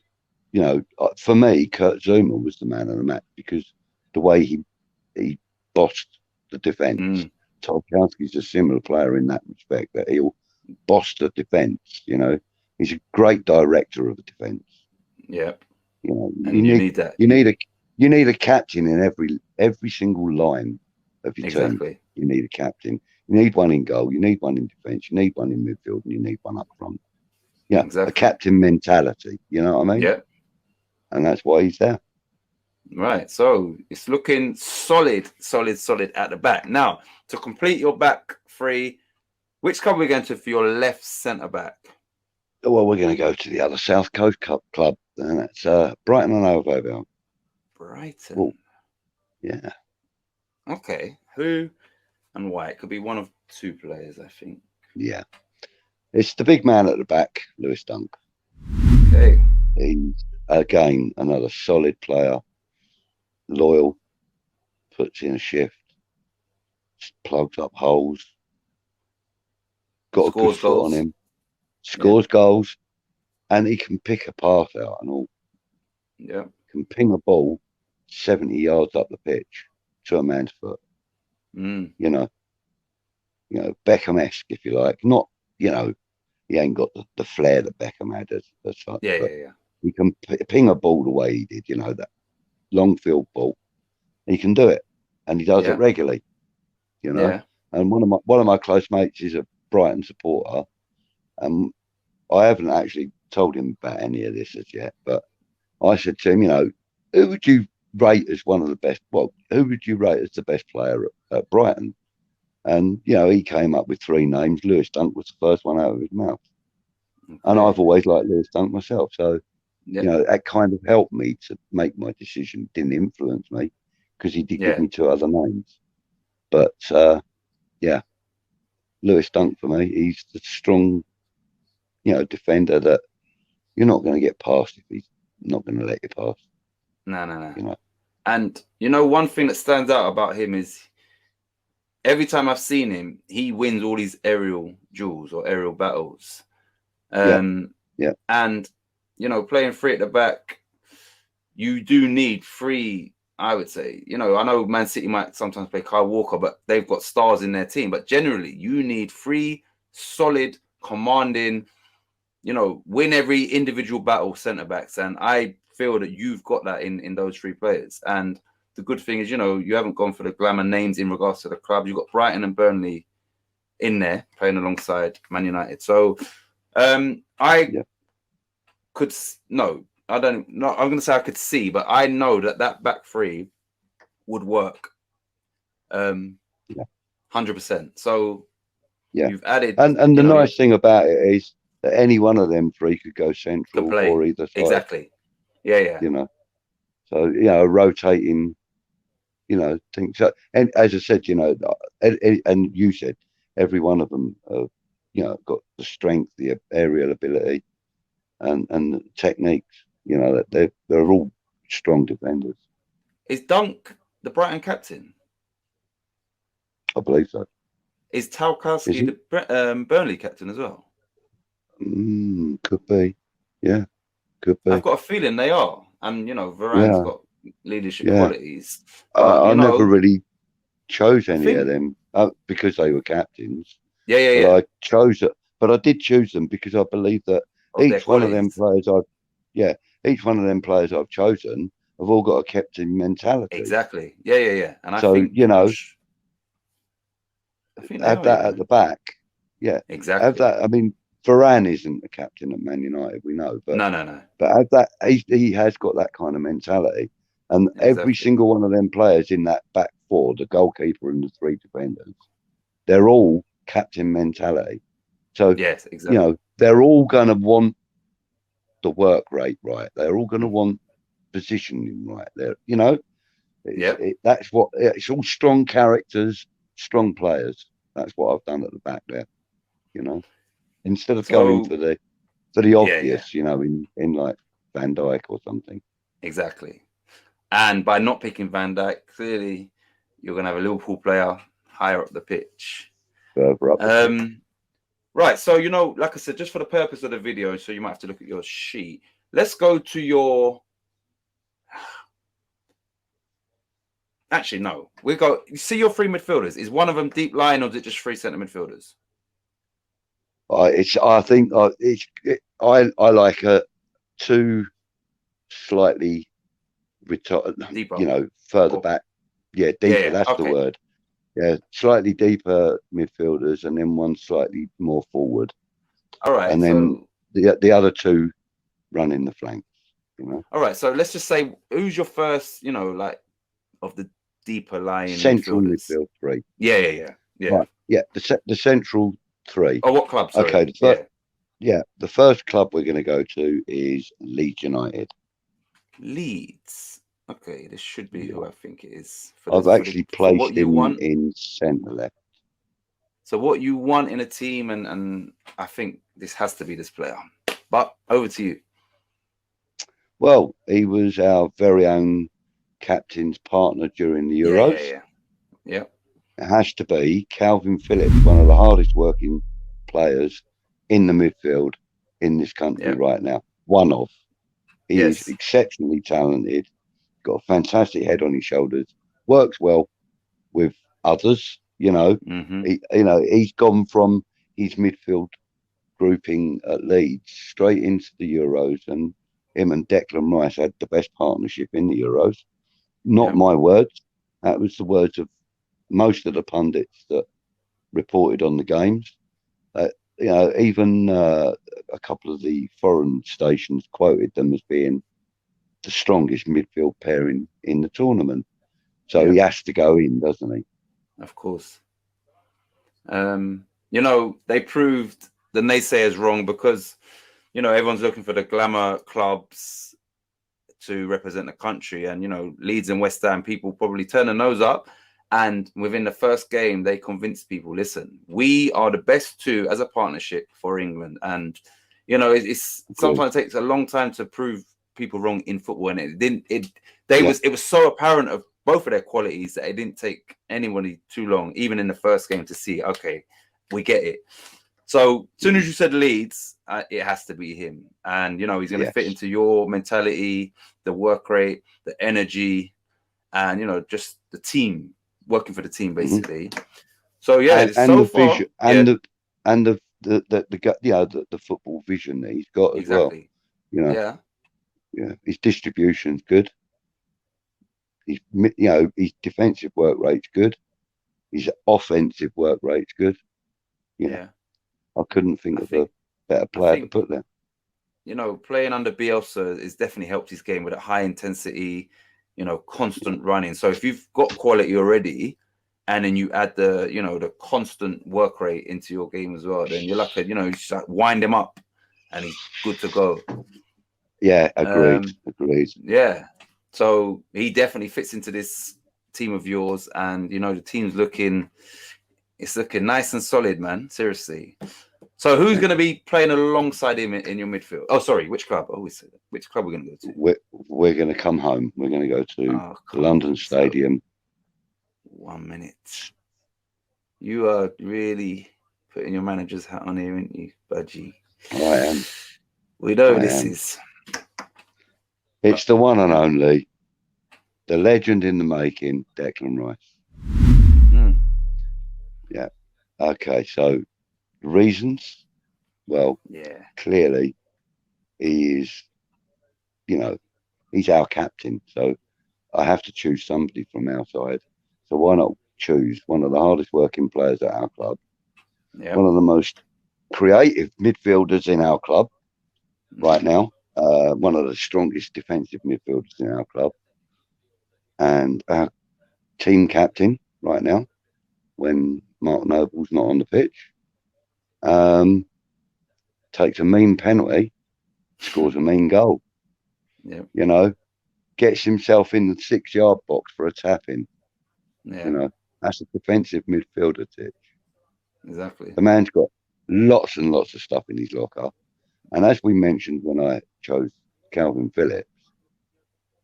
for me, Kurt Zouma was the man of the match, because the way he bossed the defence. Tarkowski's a similar player in that respect, that he'll boss the defence. He's a great director of the defence. Yeah. You need that. You need a captain in every single line of your team. You need a captain. You need one in goal. You need one in defence. You need one in midfield, and you need one up front. A captain mentality. You know what I mean? Yeah. And that's why he's there. Right. So it's looking solid at the back. Now, to complete your back three, which club are we going to for your left centre back? Well, we're going to go to the other South Coast club, and that's Brighton and Hove Albion. Brighton. Well, yeah. Okay. Who and why? It could be one of 2 players, I think. Yeah. It's the big man at the back, Lewis Dunk. Okay. He's, again, another solid player, loyal, puts in a shift, plugs up holes, got a good Scores foot on goals. him, Yeah. scores goals, and he can pick a pass out and all. Yeah. Can ping a ball 70 yards up the pitch to a man's foot. Mm. You know, Beckham-esque, if you like. Not, he ain't got the flair that Beckham had as such, Yeah. but Yeah. Yeah. he can ping a ball the way he did, that long field ball. He can do it, and he does it Yeah. regularly, Yeah. And one of my close mates is a Brighton supporter, and I haven't actually told him about any of this as yet, but I said to him, who would you rate as one of the best? Well, who would you rate as the best player at Brighton? And he came up with three names. Lewis Dunk was the first one out of his mouth, and Okay. I've always liked Lewis Dunk myself. So Yeah. that kind of helped me to make my decision. Didn't influence me because he did give Yeah. me two other names, but yeah, Lewis Dunk for me. He's the strong, defender that you're not going to get past if he's not going to let you pass. No. No. No. You know. And one thing that stands out about him is every time I've seen him, he wins all these aerial duels or aerial battles. Yeah. Yeah. And playing three at the back, you do need three. I would say, I know Man City might sometimes play Kyle Walker, but they've got stars in their team. But generally, you need three solid, commanding, win every individual battle centre backs. And I feel that you've got that in those three players. And the good thing is, you haven't gone for the glamour names in regards to the club. You've got Brighton and Burnley in there playing alongside Man United. So could no. I don't know. I'm going to say I could see, but I know that back three would work 100%. So you've added, and the nice thing about it is that any one of them three could go central or either side. Exactly. Yeah. So rotating, things. So, and as I said, and you said every one of them, got the strength, the aerial ability, and the techniques. That they're all strong defenders. Is Dunk the Brighton captain? I believe so. Is Tarkowski the Burnley captain as well? Could be. Yeah, could be. I've got a feeling they are. And, Varane's got leadership qualities. But, I never really chose any of them because they were captains. Yeah. I chose it. But I did choose them because I believe that each one of them players I've chosen have all got a captain mentality. Exactly. Yeah. And I think, I think have that at the back. Yeah. Exactly. Have that. I mean, Varane isn't the captain at Man United, we know, but no. But have that. He has got that kind of mentality, and every single one of them players in that back four, the goalkeeper and the three defenders, they're all captain mentality. So yes, exactly. They're all going to want the work rate right. They're all going to want positioning right. There, that's what it's all. Strong characters, strong players. That's what I've done at the back there. Instead of going for the obvious, in like Van Dijk or something. Exactly. And by not picking Van Dijk, clearly you're going to have a Liverpool player higher up the pitch. Further up the pitch. Right. So, like I said, just for the purpose of the video, so you might have to look at your sheet. Let's go to your... Actually, no. You see your three midfielders. Is one of them deep line or is it just three centre midfielders? I like two slightly deeper. Further back. Yeah, deeper. That's the word. Yeah, slightly deeper midfielders, and then one slightly more forward. All right, and then the other two running the flanks. All right, so let's just say who's your first, of the deeper lying central midfielders? Midfield three. Yeah. Right. Yeah, the central three. Oh, what club? Sorry. Okay. The first club we're going to go to is Leeds United. Leeds. Okay, this should be who I think it is. I've actually placed him in centre left. So what you want in a team, and I think this has to be this player. But over to you. Well, he was our very own captain's partner during the Euros. Yeah. It has to be Calvin Phillips, one of the hardest working players in the midfield in this country right now. One of. He is exceptionally talented, got a fantastic head on his shoulders, works well with others. He's gone from his midfield grouping at Leeds straight into the Euros, and him and Declan Rice had the best partnership in the Euros. Not my words. That was the words of most of the pundits that reported on the games. Even a couple of the foreign stations quoted them as being the strongest midfield pairing in the tournament. So he has to go in, doesn't he? Of course. They proved the naysayers wrong because, everyone's looking for the glamour clubs to represent the country. And, Leeds and West Ham, people probably turn their nose up. And within the first game, they convinced people, listen, we are the best two as a partnership for England. And, it's sometimes it takes a long time to prove people wrong in football. And it was so apparent of both of their qualities that it didn't take anybody too long, even in the first game, to see, okay, we get it. So as soon as you said Leeds, it has to be him. And, he's going to fit into your mentality, the work rate, the energy, and, just the team, working for the team, basically. So, the football vision that he's got as well. His distribution's good. His defensive work rate's good. His offensive work rate's good. I couldn't think of a better player to put there. Playing under Bielsa has definitely helped his game with a high intensity, constant running. So if you've got quality already, and then you add the constant work rate into your game as well, then you're like, you just like wind him up, and he's good to go. Yeah, agreed. Yeah. So he definitely fits into this team of yours, and the team's looking nice and solid, man. Seriously. So who's going to be playing alongside him in your midfield? Oh, sorry, which club? I always say that. Which club we're going to go to? We're going to come home. We're going to go to London Stadium. 1 minute. You are really putting your manager's hat on here, aren't you, Budgie? I am. We know this is. It's the one and only, the legend in the making, Declan Rice. Yeah. Okay, so reasons? Well, clearly he is, he's our captain. So I have to choose somebody from our side. So why not choose one of the hardest working players at our club, one of the most creative midfielders in our club right now, one of the strongest defensive midfielders in our club, and our team captain right now when Mark Noble's not on the pitch. Takes a mean penalty, scores a mean goal. Gets himself in the 6-yard box for a tap-in. That's a defensive midfielder tip. Exactly. The man's got lots and lots of stuff in his locker. And as we mentioned when I chose Calvin Phillips,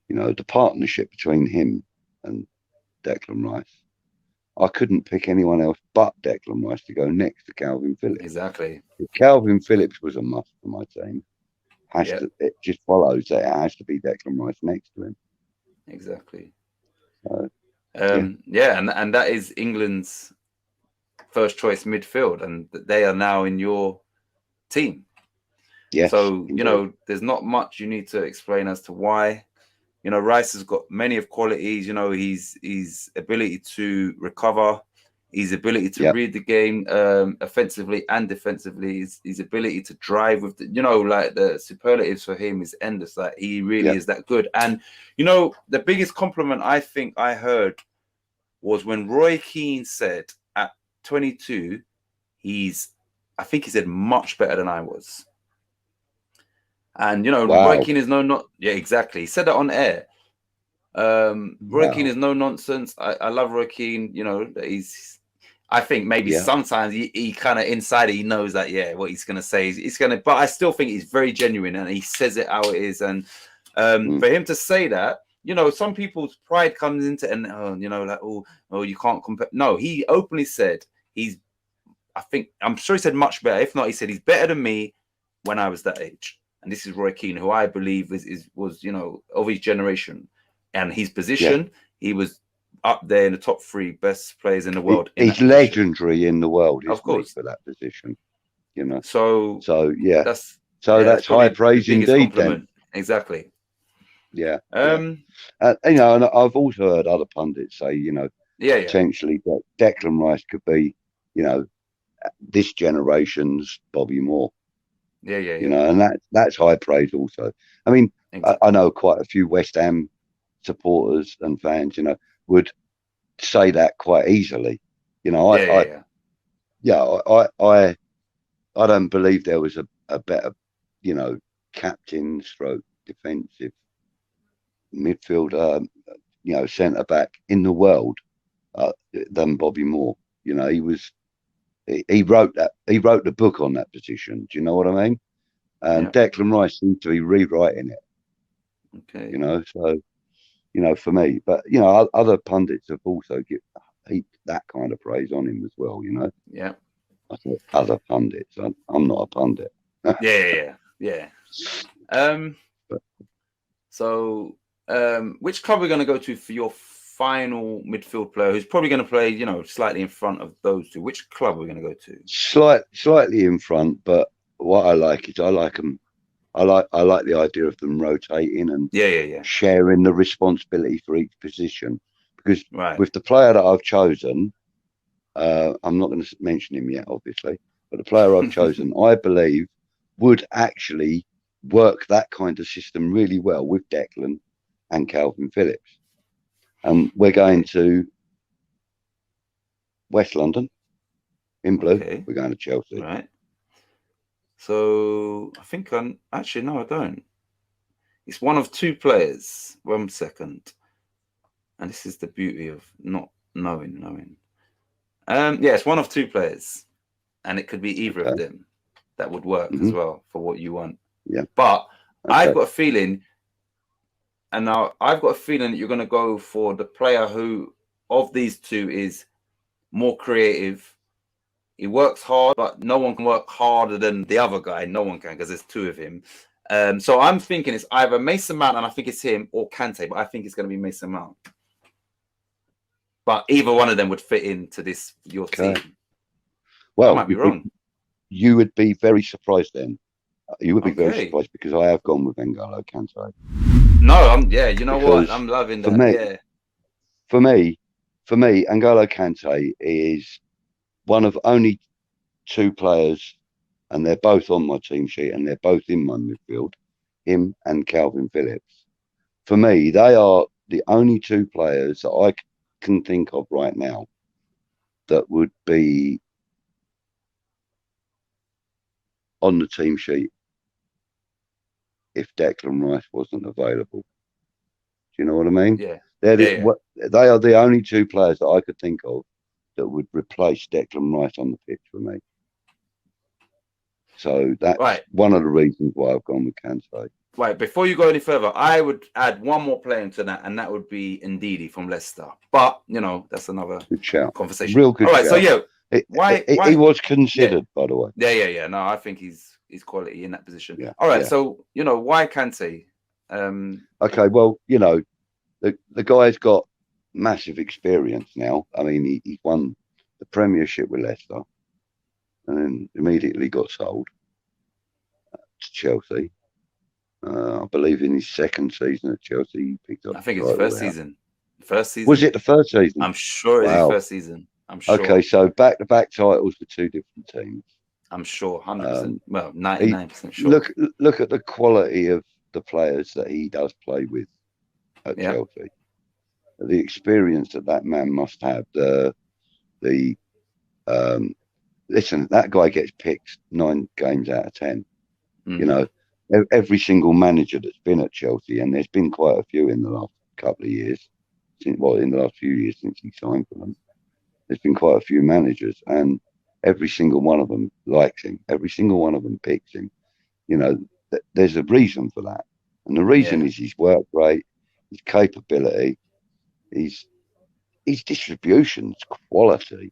the partnership between him and Declan Rice, I couldn't pick anyone else but Declan Rice to go next to Calvin Phillips. Exactly. If Calvin Phillips was a must for my team, it just follows that it has to be Declan Rice next to him. Exactly. So, and that is England's first choice midfield, and they are now in your team. Yes. So, there's not much you need to explain as to why. Rice has got many of qualities, his ability to recover, his ability to read the game offensively and defensively, his ability to drive with the superlatives for him is endless. Like, he really is that good. And, the biggest compliment I think I heard was when Roy Keane said at 22, I think he said much better than I was. And, Roy Keane is exactly. He said that on air. Roy Keane is no nonsense. I love Roy Keane. I think maybe Yeah. sometimes he kind of inside he knows that what he's gonna say he's gonna, but I still think he's very genuine and he says it how it is. And for him to say that, some people's pride comes into and you can't compare. No, he openly said I'm sure he said much better. If not, he said he's better than me when I was that age. And this is Roy Keane, who I believe was of his generation and his position. He was up there in the top 3 best players in the world. He's legendary in the world, of course, for that position. So yeah, that's high praise indeed. Then exactly. Yeah. And I've also heard other pundits say, potentially that Declan Rice could be, this generation's Bobby Moore. Yeah. And that's high praise also. I mean, exactly. I know quite a few West Ham supporters and fans, would say that quite easily. I don't believe there was a better, captain stroke defensive midfielder, centre back in the world than Bobby Moore. He wrote the book on that position. Do you know what I mean? And Declan Rice seems to be rewriting it. Okay. So for me, but other pundits have also heaped that kind of praise on him as well. Yeah. I said other pundits. I'm not a pundit. Yeah. So, which club are we going to go to for your final midfield player who's probably going to play, slightly in front of those two? Which club are we going to go to? Slightly in front, but what I like is I like them. I like the idea of them rotating and sharing the responsibility for each position. Because with the player that I've chosen, I'm not going to mention him yet, obviously, but the player I've chosen, I believe, would actually work that kind of system really well with Declan and Calvin Phillips. And we're going to West London in blue. Okay. We're going to Chelsea. Right. So I think actually, no, I don't. It's one of 2 players. 1 second. And this is the beauty of not knowing. It's one of 2 players. And it could be either of them that would work as well for what you want. Yeah. But I've got a feeling, and now I've got a feeling that you're going to go for the player who, of these 2, is more creative. He works hard, but no one can work harder than the other guy. No one can, because there's 2 of him. So I'm thinking it's either Mason Mount, and I think it's him, or Kante, but I think it's going to be Mason Mount. But either one of them would fit into your team. Well, I might be wrong. You would be very surprised then. You would be very surprised because I have gone with N'Golo Kante. No, you know what? I'm loving that. For me, N'Golo Kante is one of only 2 players, and they're both on my team sheet and they're both in my midfield, him and Calvin Phillips. For me, they are the only 2 players that I can think of right now that would be on the team sheet if Declan Rice wasn't available. Do you know what I mean? Yeah. They are the only 2 players that I could think of that would replace Declan Rice on the pitch for me. So that's one of the reasons why I've gone with Kante. Right, before you go any further, I would add one more player into that, and that would be Ndidi from Leicester. But, that's another conversation. Real good shout. So, he was considered, by the way. Yeah. No, I think he's quality in that position. Yeah. All right, so, why Kante? Okay, well, the guy's got massive experience now. I mean, he won the Premiership with Leicester and then immediately got sold to Chelsea. I believe in his 2nd season at Chelsea, he picked up. I think it's first season. Was it the first season? I'm sure it's his first season. I'm sure. Okay, so back-to-back titles for 2 different teams. I'm sure, 100%. Well, 99% sure. Look at the quality of the players that he does play with at Chelsea. The experience that man must have. Listen, that guy gets picked 9 games out of 10. Every single manager that's been at Chelsea, and there's been quite a few in the last couple of years, in the last few years since he signed for them. there's been quite a few managers, and every single one of them likes him. Every single one of them picks him. You know, there's a reason for that, and the reason Yeah. is his work rate, his capability, his distribution's quality.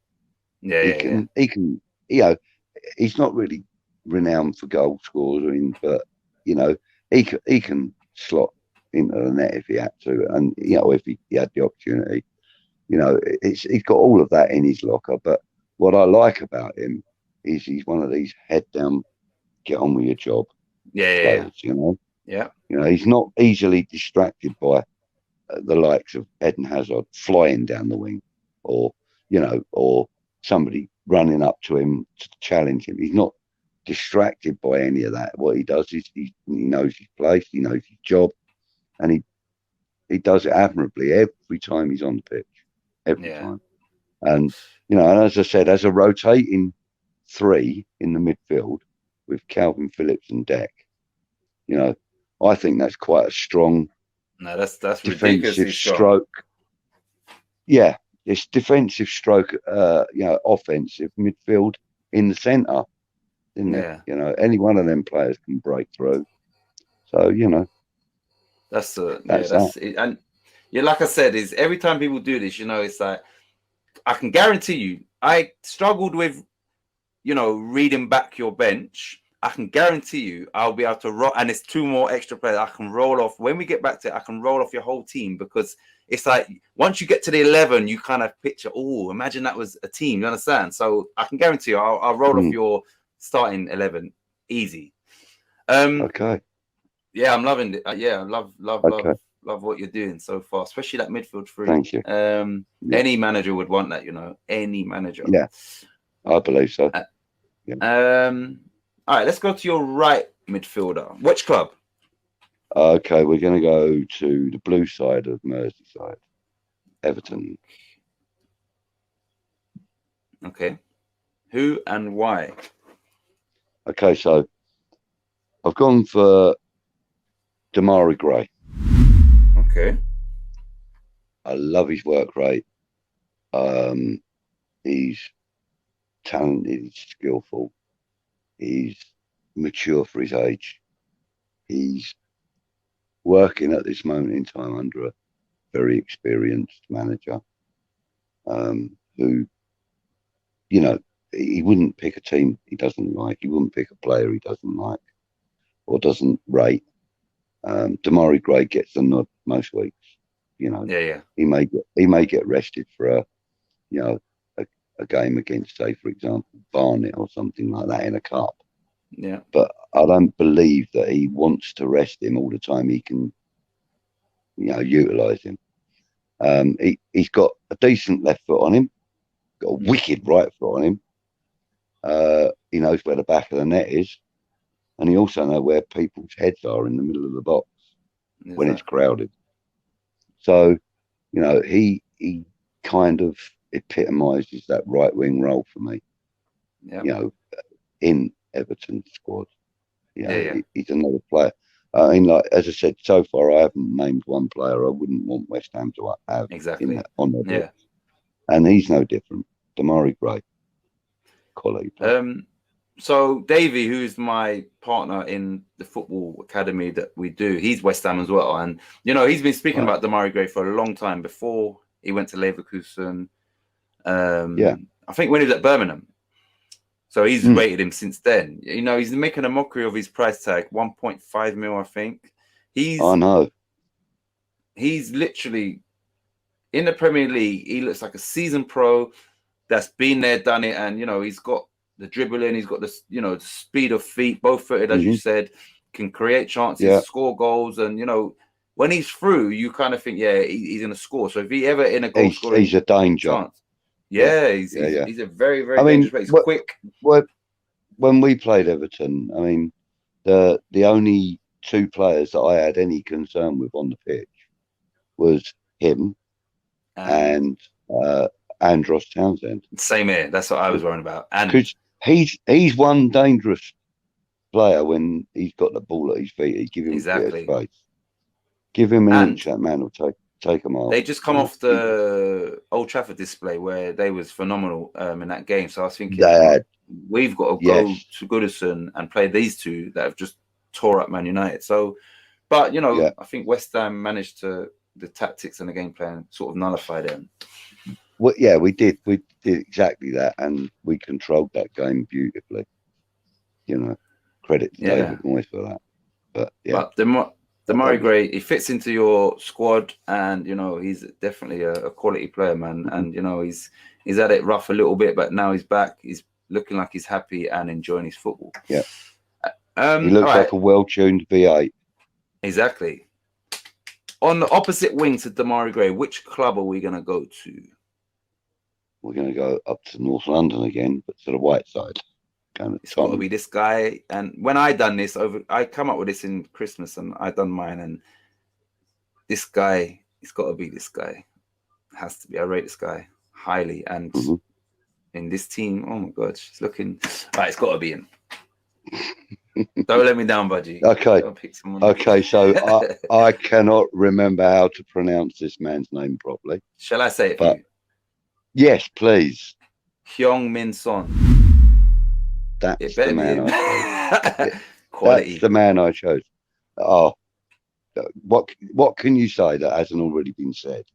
Yeah. He Yeah. Yeah. can, you know, he's not really renowned for goal scoring, but you know, he can slot into the net if he had to, and you know, if he had the opportunity. You know, he's got all of that in his locker. But what I like about him is he's one of these head down, get on with your job Yeah. Yeah. Yeah. players. Yeah. He's not easily distracted by the likes of Eden Hazard flying down the wing, or or somebody running up to him to challenge him. He's not distracted by any of that. What he does is he knows his place, he knows his job, and he does it admirably every time he's on the pitch, every Yeah. time. And and as I said, as a rotating three in the midfield with Calvin Phillips and Deck, I think that's quite a strong No, that's defensive ridiculously strong. stroke. Yeah, it's defensive stroke, offensive midfield in the centre, isn't it? Yeah. Any one of them players can break through. So, That's that's that. that's it. And yeah, like I said, is every time people do this, it's like I can guarantee you, I struggled with, reading back your bench. I can guarantee you I'll be able to roll, and it's two more extra players. I can roll off when we get back to it. I can roll off your whole team, because it's like once you get to the 11, you kind of picture, oh, imagine that was a team. You understand? So I can guarantee you I'll roll off your starting 11 easy. Okay. Yeah, I'm loving it. Yeah, I love what you're doing so far, especially that midfield three. Thank you. Any manager would want that, any manager. Yeah, I believe so. All right, let's go to your right midfielder. Which club? Okay, we're going to go to the blue side of Merseyside, Everton. Okay. Who and why? Okay, so I've gone for Damari Gray. Okay. I love his work rate. He's talented, he's skillful, he's mature for his age. He's working at this moment in time under a very experienced manager, who, he wouldn't pick a team he doesn't like. He wouldn't pick a player he doesn't like or doesn't rate. Damari Gray gets the nod most weeks. Yeah. He may get rested for a game against, say, for example, Barnet or something like that in a cup. Yeah. But I don't believe that he wants to rest him all the time. He can, utilise him. He's got a decent left foot on him, got a wicked right foot on him. He knows where the back of the net is, and he also knows where people's heads are in the middle of the box when it's crowded. So, he kind of epitomises that right wing role for me. Yeah. In Everton's squad. Yeah. He's another player. I mean, like as I said, so far I haven't named one player I wouldn't want West Ham to have Exactly on their list. And he's no different. Damari Gray, quality player. So Davey, who's my partner in the football academy that we do, he's West Ham as well, and he's been speaking about Damari Gray for a long time before he went to Leverkusen. I think when he was at Birmingham. So he's rated him since then. He's making a mockery of his price tag, 1.5 mil, I think. I know. He's literally in the Premier League. He looks like a seasoned pro that's been there, done it, and he's got the dribbling, he's got the the speed of feet, both footed, as you said, can create chances, score goals, and when he's through, you kind of think, he's going to score. So if he ever in a goal scoring, he's a danger. Chance, he's a very, very dangerous player. He's quick. When we played Everton, I mean, the only two players that I had any concern with on the pitch was him and Andros Townsend. Same here. That's what I was worrying about. And because he's one dangerous player when he's got the ball at his feet. He give him a bit of space. Give him an inch, that man will take. take them out. They just come off the Old Trafford display where they was phenomenal in that game. So I was thinking, we've got to go to Goodison and play these two that have just tore up Man United. So, but you know, I think West Ham managed to the tactics and the game plan sort of nullify them. Well, yeah, we did exactly that, and we controlled that game beautifully. You know, credit to David Moyes for that. But Demarai Gray, he fits into your squad, and you know he's definitely a quality player, man. And you know he's had it rough a little bit, but now he's back. He's looking like he's happy and enjoying his football. Yeah, he looks like a well-tuned V8. Exactly. On the opposite wing to Demarai Gray, which club are we going to go to? We're going to go up to North London again, but to the white side. It's got to be this guy. And when I done this I come up with this in Christmas, and I done mine. And this guy, it's got to be this guy. It has to be. I rate this guy highly. And in this team, oh my God, it's looking. Right, it's got to be him. Don't let me down, Budgie. Okay. So I cannot remember how to pronounce this man's name properly. Shall I say it for you? Yes, please. Heung-min Son. That's the man I chose. Quality. That's the man I chose. Oh, what can you say that hasn't already been said?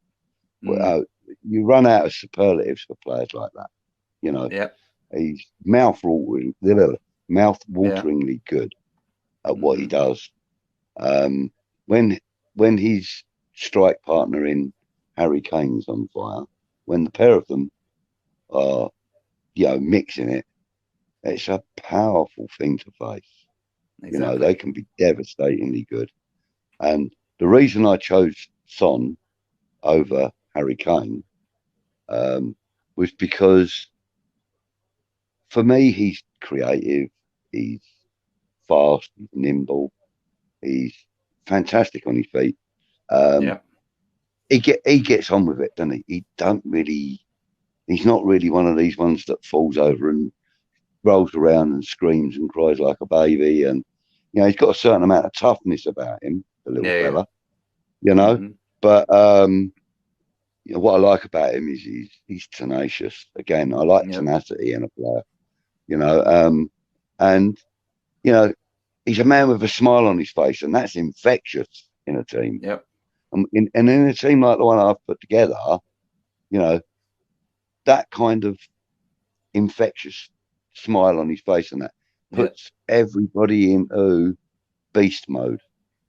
Well, you run out of superlatives for players like that. You know, he's mouth-wateringly good at what he does. When his strike partner in Harry Kane's on fire, when the pair of them are, mixing it, it's a powerful thing to face. Exactly. You know, they can be devastatingly good. And the reason I chose Son over Harry Kane was because, for me, he's creative, he's fast, he's nimble, he's fantastic on his feet. He gets on with it, doesn't he? He's not really one of these ones that falls over and rolls around and screams and cries like a baby. And, he's got a certain amount of toughness about him, the little fella, But what I like about him is he's tenacious. Again, I like tenacity in a player, and, he's a man with a smile on his face, and that's infectious in a team. Yep. And in a team like the one I've put together, that kind of infectious smile on his face and that puts everybody into beast mode.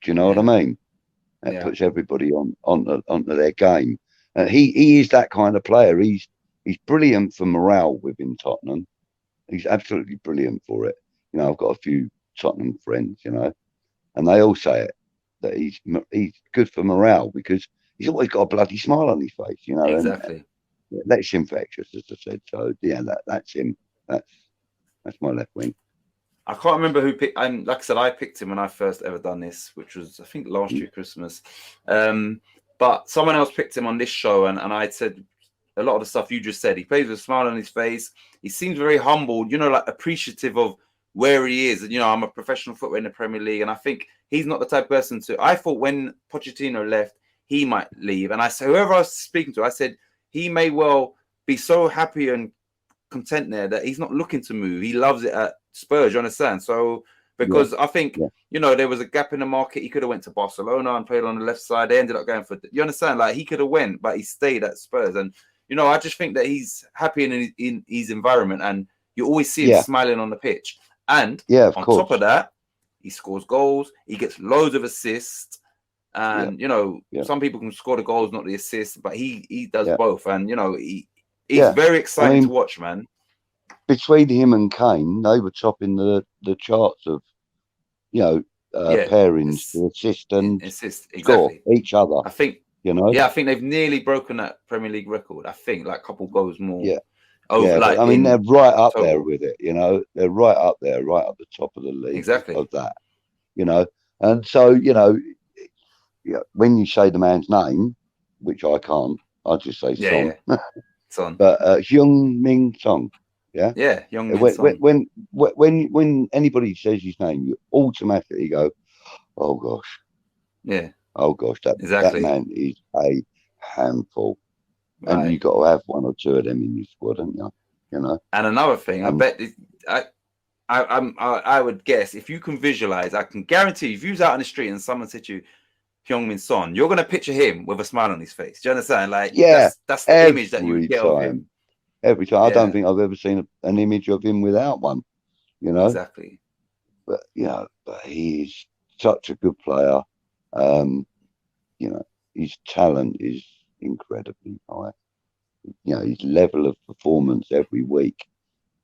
Do you know what I mean? That puts everybody onto their game. And he is that kind of player. He's brilliant for morale within Tottenham. He's absolutely brilliant for it. I've got a few Tottenham friends, and they all say it, that he's good for morale because he's always got a bloody smile on his face, Exactly. And that's infectious, as I said. So that's him. That's my left wing. I can't remember who picked. Like I said, I picked him when I first ever done this, which was I think last year Christmas. But someone else picked him on this show, and I said a lot of the stuff you just said. He plays with a smile on his face. He seems very humble, like appreciative of where he is. And I'm a professional footballer in the Premier League, and I think he's not the type of person to. I thought when Pochettino left, he might leave, and I said whoever I was speaking to, I said he may well be so happy and content there that he's not looking to move. He loves it at Spurs, you understand? So because I think there was a gap in the market. He could have went to Barcelona and played on the left side. They ended up going for, you understand, like he could have went, but he stayed at Spurs. And I just think that he's happy in his environment, and you always see him smiling on the pitch. And on top of that, he scores goals, he gets loads of assists, and some people can score the goals, not the assists, but he does both. And he's very exciting to watch, man. Between him and Kane, they were topping the charts of, pairings to assist and score each other. I think, I think they've nearly broken that Premier League record. I think like a couple goals more. Yeah. They're right up there with it. They're right up there, right up the top of the league. Exactly. Of that, and so when you say the man's name, which I can't, I'll just say Son. Yeah. Son. But Heung-min Son. Yeah. Yeah. Heung-min Son. When anybody says his name, you automatically go, oh gosh. Yeah. Oh gosh, that Exactly. man is a handful, and you Right. got to have one or two of them in your squad, haven't you? You know, And another thing, I and bet I, I would guess if you can visualize, I can guarantee if you was out on the street and someone said to you, Heung-min Son, you're gonna picture him with a smile on his face. Do you understand? Like yeah, that's the image that you would every get of time, him. every time. I don't Yeah, think I've ever seen an image of him without one. You know, exactly. but but he is such a good player. Um, you know, his talent is incredibly high. His level of performance every week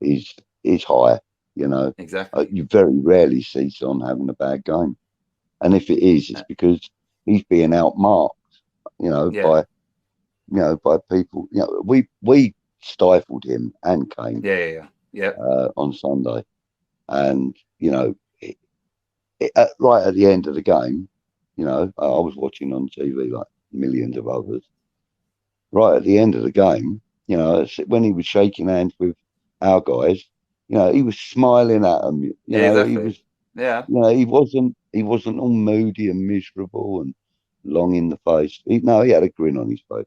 is high. You know, Exactly. you very rarely see Son having a bad game, and if it is, it's because he's being outmarked. You know, Yeah. by by people. We stifled him and Kane Yeah. Yeah. Yeah. Yeah. on Sunday, and right at the end of the game, I was watching on TV like millions of others. Right at the end of the game, when he was shaking hands with our guys, he was smiling at them. Yeah. He Exactly. was, Yeah. he wasn't all moody and miserable and long in the face. No, he had a grin on his face,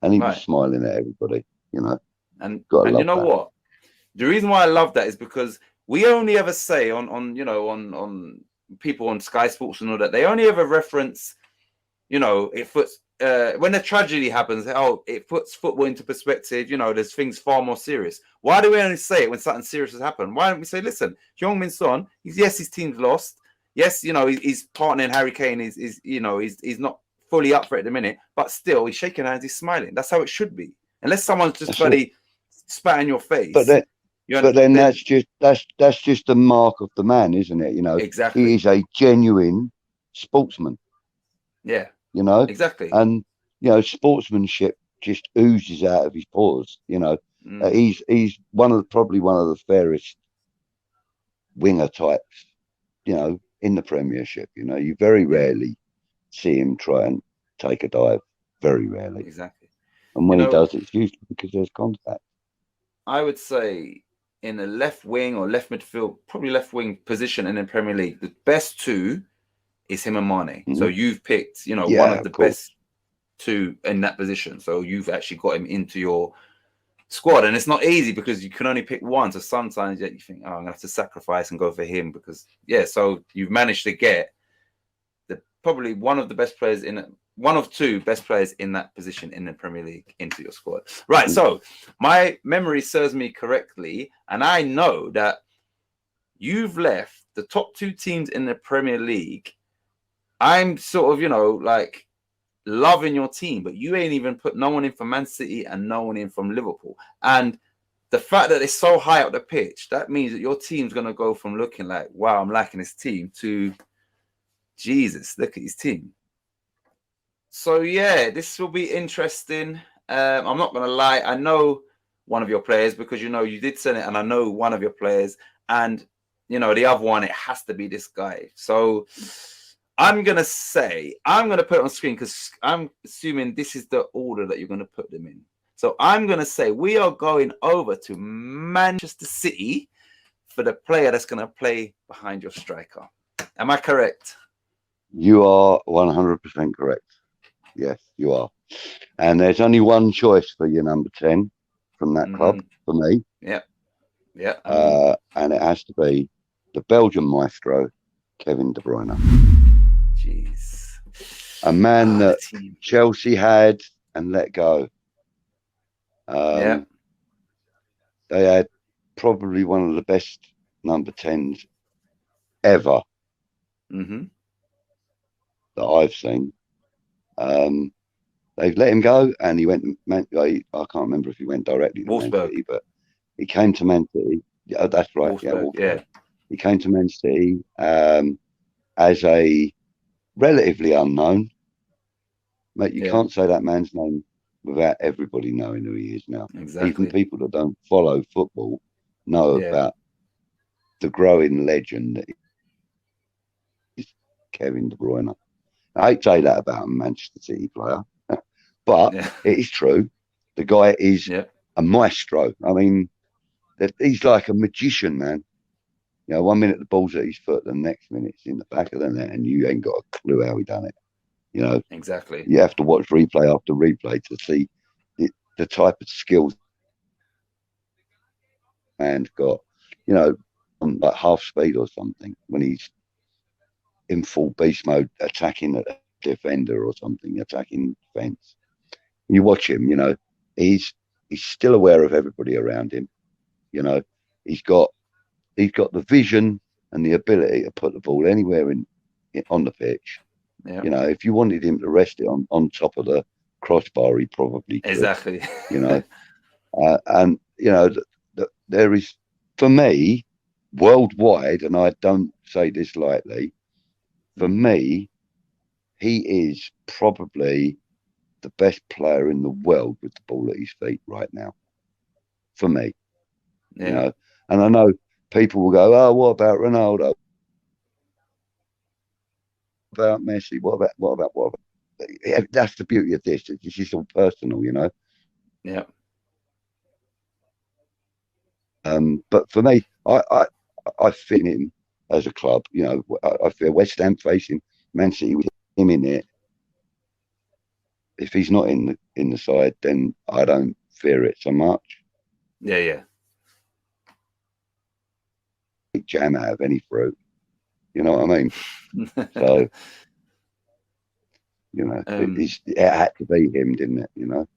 and he was Right. smiling at everybody. You know, gotta And you love know that. what? The reason why I love that is because we only ever say on people on Sky Sports and all that, they only ever reference, it puts when a tragedy happens, it puts football into perspective. There's things far more serious. Why do we only say it when something serious has happened? Why don't we say, listen, Heung-min Son, yes, his team's lost. Yes, his partner in Harry Kane he's not fully up for it at the minute, but still he's shaking hands, he's smiling. That's how it should be. Unless someone's just That's it. bloody spat in your But face. then, that's just the mark of the man, isn't it? He Exactly. is a genuine sportsman. Yeah, You know, exactly. and sportsmanship just oozes out of his pores. Mm, He's probably one of the fairest winger types. In the Premiership. You very yeah, rarely see him try and take a dive. Very rarely, exactly. and You when he know, does, it's usually because there's contact. I would say in the left wing or left midfield, probably left wing position in the Premier League, the best two is him and Mane. So Mhm. you've picked, one Yeah, of the of course. best two in that position. So you've actually got him into your squad. And it's not easy because you can only pick one. So sometimes you think, I'm going to have to sacrifice and go for him because, so you've managed to get probably one of the best players one of two best players in that position in the Premier League into your squad. Right. So my memory serves me correctly. And I know that you've left the top two teams in the Premier League. I'm sort of, like loving your team, but you ain't even put no one in from Man City and no one in from Liverpool. And the fact that it's so high up the pitch, that means that your team's going to go from looking like, wow, I'm liking this team to Jesus, look at his team. So yeah, this will be interesting. I'm not gonna lie, I know one of your players because you did send it, and I know one of your players, and the other one, it has to be this guy. So I'm gonna put it on screen because I'm assuming this is the order that you're gonna put them in. So I'm gonna say we are going over to Manchester City for the player that's gonna play behind your striker. Am I correct? You are 100% correct. Yes, you are. And there's only one choice for your number 10 from that club for me. Yeah. Yeah. I mean, and it has to be the Belgian maestro, Kevin De Bruyne. jeez. A man The that team. Chelsea had and let go. Yeah. They had probably one of the best number 10s ever Mm-hmm. that I've seen. They've let him go, and he went. I can't remember if he went directly to Man Wolfsburg. City, but he came to Man City. Yeah, that's right. Yeah, Wolfsburg. Wolfsburg. Yeah. He came to Man City as a relatively unknown. Mate, you Yeah. can't say that man's name without everybody knowing who he is now. Even Exactly. people that don't follow football know Yeah. about the growing legend that is Kevin De Bruyne. I hate to say that about a Manchester City player, but Yeah. it is true. The guy is Yeah. a maestro. I mean, he's like a magician, man. 1 minute the ball's at his foot, the next minute it's in the back of the net, and you ain't got a clue how he done it. You know, Exactly. you have to watch replay after replay to see the type of skills and got, you know, on like half speed or something when he's in full beast mode attacking a defender or something, attacking defense. You watch him, you know, he's still aware of everybody around him. You know, he's got the vision and the ability to put the ball anywhere on the pitch. Yeah. You know, if you wanted him to rest it on top of the crossbar, he probably could. Exactly. You know, and you know, there is, for me, worldwide, and I don't say this lightly, for me, he is probably the best player in the world with the ball at his feet right now. For me, Yeah. you know, and I know people will go, "Oh, what about Ronaldo? What about Messi? What about?" That's the beauty of this. It's just all personal, you know. Yeah. But for me, I fit him as a club. You know, I feel West Ham facing Man City with him in it. If he's not in the side, then I don't fear it so much. Yeah. Yeah. Jam out of any fruit. You know what I mean? So, you know, it had to be him, didn't it? You know.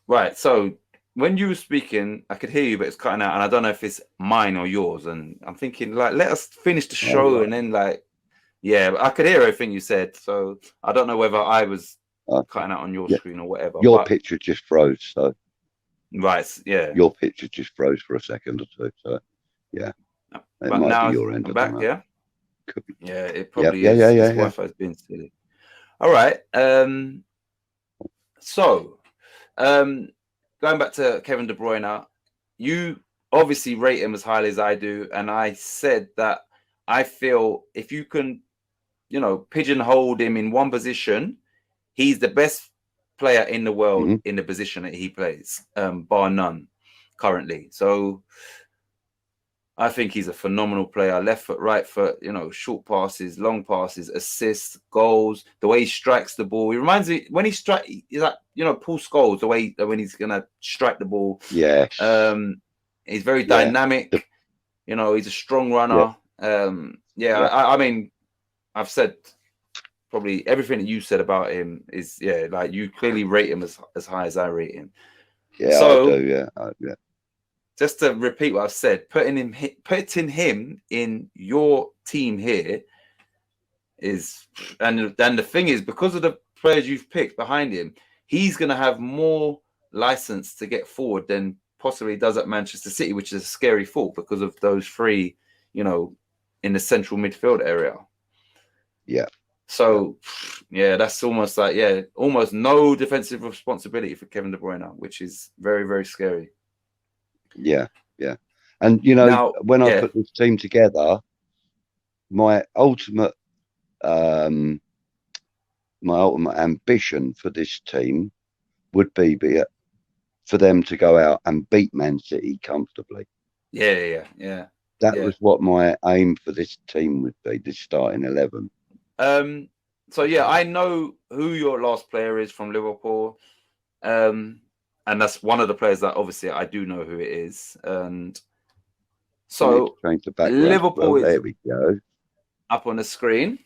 Right. So when you were speaking, I could hear you, but it's cutting out, and I don't know if it's mine or yours. And I'm thinking, like, let us finish the show, Right. and then, like, yeah, I could hear everything you said. So I don't know whether I was cutting out on your screen or whatever. Your picture just froze. So right. Yeah. your picture just froze for a second or two. So yeah, it But might now be your end. I'm back. Yeah. Could be. Yeah. It probably Yeah. is. Yeah. This Yeah. Wi-Fi's been silly. All right. So, going back to Kevin De Bruyne, you obviously rate him as highly as I do, and I said that I feel if you can, you know, pigeonhole him in one position, he's the best player in the world in the position that he plays, bar none, currently. So I think he's a phenomenal player. Left foot, right foot, you know, short passes, long passes, assists, goals, the way he strikes the ball. He reminds me when he strikes, he's like, you know, Paul Scholes, the way when he's going to strike the ball. Yes. He's very dynamic. You know, he's a strong runner. I mean, I've said probably everything that you said about him is, like you clearly rate him as high as I rate him. Yeah, so, I do, yeah. Just to repeat what I've said, putting him in your team here is, and the thing is, because of the players you've picked behind him, he's going to have more license to get forward than possibly does at Manchester City, which is a scary thought because of those three, you know, in the central midfield area. Yeah. So, that's almost like, almost no defensive responsibility for Kevin De Bruyne, which is very, very scary. Yeah. And, you know, now, when I put this team together, my ultimate ambition for this team would be for them to go out and beat Man City comfortably. Yeah. That was what my aim for this team would be, this starting 11. So I know who your last player is from Liverpool. And that's one of the players that obviously I do know who it is. And so Liverpool is there we go. Up on the screen.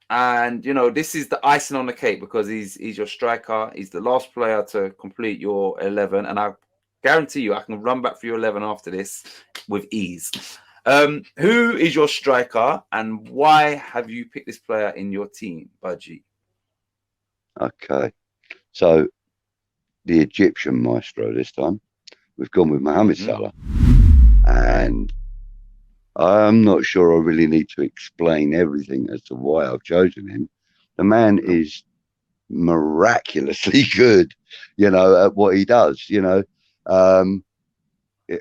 And, you know, this is the icing on the cake because he's your striker. He's the last player to complete your 11. And I guarantee you I can run back for your 11 after this with ease. Who is your striker and why have you picked this player in your team, Budgie? Okay. So the Egyptian maestro this time. We've gone with Mohamed Salah. And I'm not sure I really need to explain everything as to why I've chosen him. The man is miraculously good, you know, at what he does. You know,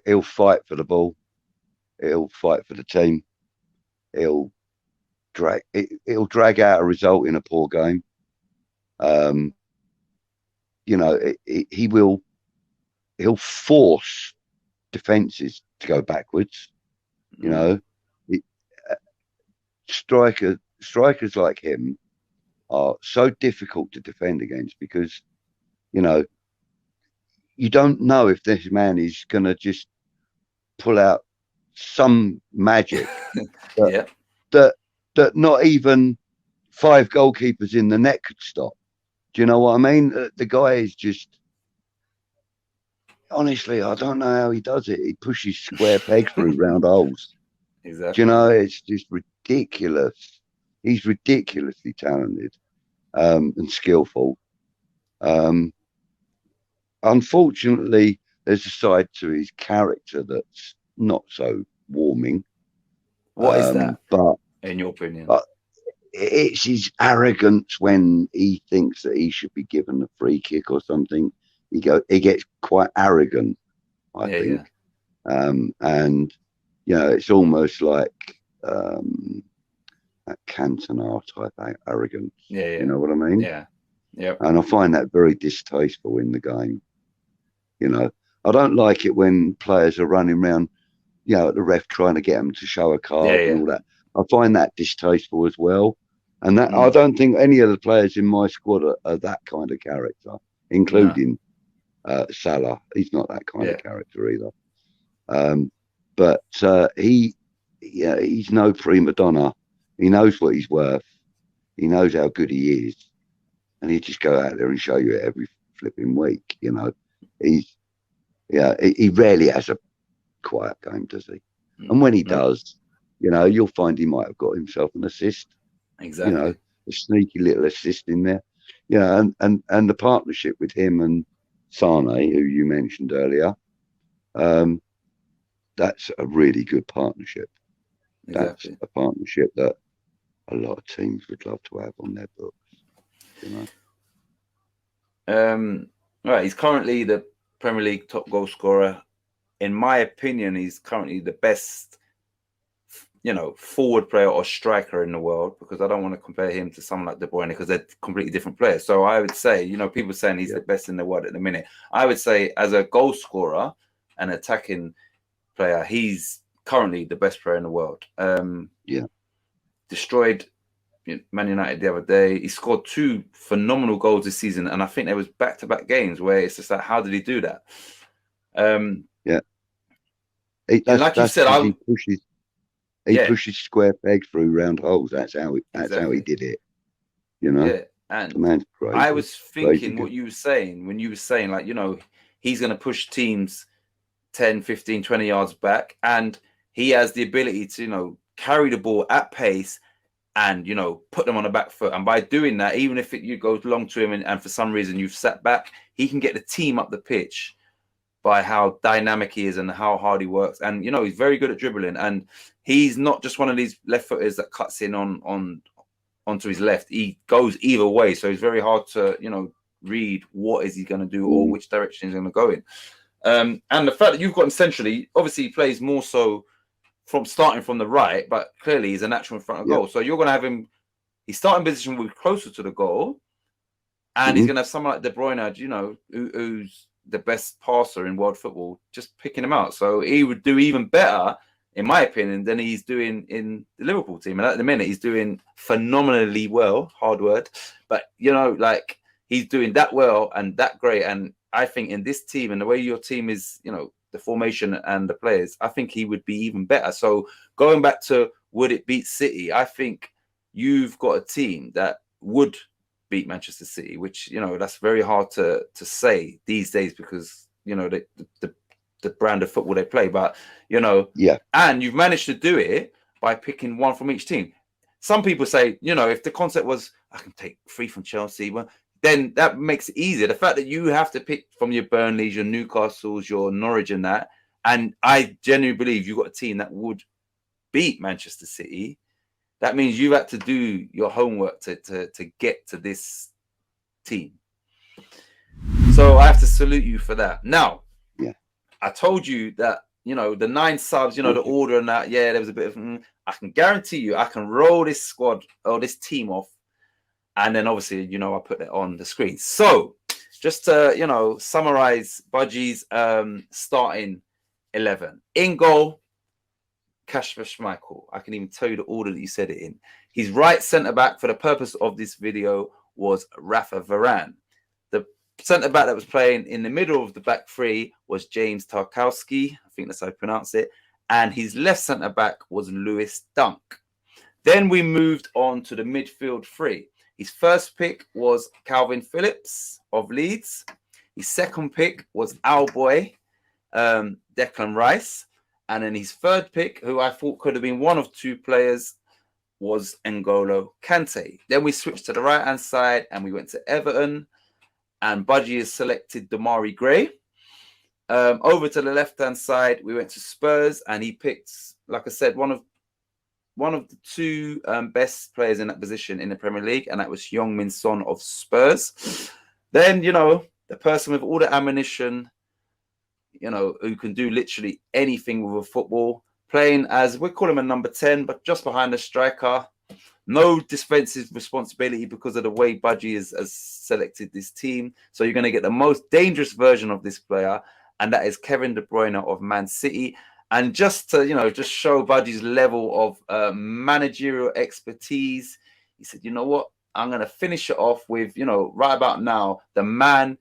he'll fight for the ball. He'll fight for the team. He'll drag out a result in a poor game. You know, he'll force defenses to go backwards. You know, strikers like him are so difficult to defend against because, you know, you don't know if this man is going to just pull out some magic that, Yeah, that, that not even 5 goalkeepers in the net could stop. Do you know what I mean? The guy is just, honestly, I don't know how he does it. He pushes square pegs through round holes. Do you exactly. know? It's just ridiculous. He's ridiculously talented and skillful. Um, Unfortunately, there's a side to his character that's not so warming. What is that, But in your opinion? uh, it's his arrogance when he thinks that he should be given a free kick or something. He gets quite arrogant, I Yeah, yeah, think, and you know, it's almost like that Cantona type arrogance. yeah, You yeah, know what I mean? yeah, yeah. And I find that very distasteful in the game. You know, I don't like it when players are running around, you know, the ref trying to get them to show a Yeah, card and yeah. all that. I find that distasteful as well. And that I Mm, don't think any of the players in my squad are that kind of character, no, including Salah. He's not that kind of yeah, character either. Um, but yeah, he's no prima donna. He knows what he's worth. He knows how good he is, and he just go out there and show you it every flipping week. You know, he's yeah, he rarely has a quiet game, does he? mm, And when he no, does, you know, you'll find he might have got himself an assist. You know, exactly. a sneaky little assist in there. You know, and the partnership with him and Sane, who you mentioned earlier, um, that's a really good partnership. That's Exactly. a partnership that a lot of teams would love to have on their books. You know. Right. He's currently the Premier League top goal scorer. In my opinion, he's currently the best, forward player or striker in the world, because I don't want to compare him to someone like De Bruyne because they're completely different players. So I would say, people saying he's Yeah. the best in the world at the minute. I would say as a goal scorer and attacking player, he's currently the best player in the world. Yeah. Destroyed Man United the other day. He scored 2 phenomenal goals this season, and I think there was back-to-back games where it's just like, how did he do that? Yeah. And like you That's said, because he yeah, pushes square pegs through round holes. That's how he exactly, did it. You know, yeah. the And man's I crazy, was crazy thinking good. what you were saying when you were saying, like, he's going to push teams 10, 15, 20 yards back, and he has the ability to, carry the ball at pace and put them on the back foot. And by doing that, even if you goes long to him and for some reason you've sat back, he can get the team up the pitch by how dynamic he is and how hard he works. And he's very good at dribbling, and he's not just one of these left footers that cuts in onto his left. He goes either way, so it's very hard to read what is he going to do or Mm, which direction he's going to go in. And the fact that you've got him centrally, obviously he plays more so from starting from the right, but clearly he's a natural in front of yeah. goal. So you're going to have him. His starting position will be closer to the goal, and he's Hmm. going to have someone like De Bruyne, who's the best passer in world football, just picking him out. So he would do even better, in my opinion, than he's doing in the Liverpool team. And at the minute, he's doing phenomenally well. Hard word, but like he's doing that well and that great. And I think in this team and the way your team is, the formation and the players, I think he would be even better. So going back to would it beat City, I think you've got a team that would beat Manchester City, which that's very hard to say these days because the brand of football they play. But Yeah. and you've managed to do it by picking one from each team. Some people say, if the concept was I can take 3 from Chelsea, well, then that makes it easier. The fact that you have to pick from your Burnleys, your Newcastles, your Norwich, and that, and I genuinely believe you've got a team that would beat Manchester City. That means you've had to do your homework to get to this team. So I have to salute you for that. Now, Yeah. I told you that, the 9 subs, the Okay. order and that, yeah, there was a bit of, I can guarantee you, I can roll this squad or this team off. And then obviously, I put it on the screen. So just to, summarize Budgie's starting 11. In goal, Kasper Schmeichel. I can even tell you the order that you said it in. His right centre back for the purpose of this video was Rafa Varane. The centre back that was playing in the middle of the back three was James Tarkowski. I think that's how I pronounce it. And his left centre back was Lewis Dunk. Then we moved on to the midfield three. His first pick was Calvin Phillips of Leeds. His second pick was our boy, Declan Rice. And then his third pick, who I thought could have been one of two players, was N'Golo Kante. Then we switched to the right-hand side and we went to Everton. And Budgie has selected Damari Gray. Over to the left-hand side, we went to Spurs. And he picked, like I said, one of the two best players in that position in the Premier League. And that was Heung-min Son of Spurs. Then, you know, the person with all the ammunition, you know, who can do literally anything with a football, playing as, we call him a number 10, but just behind the striker. No defensive responsibility because of the way Budgie has selected this team. So you're going to get the most dangerous version of this player, and that is Kevin De Bruyne of Man City. And just to, you know, just show Budgie's level of managerial expertise, he said, you know what, I'm going to finish it off with, you know, right about now, the man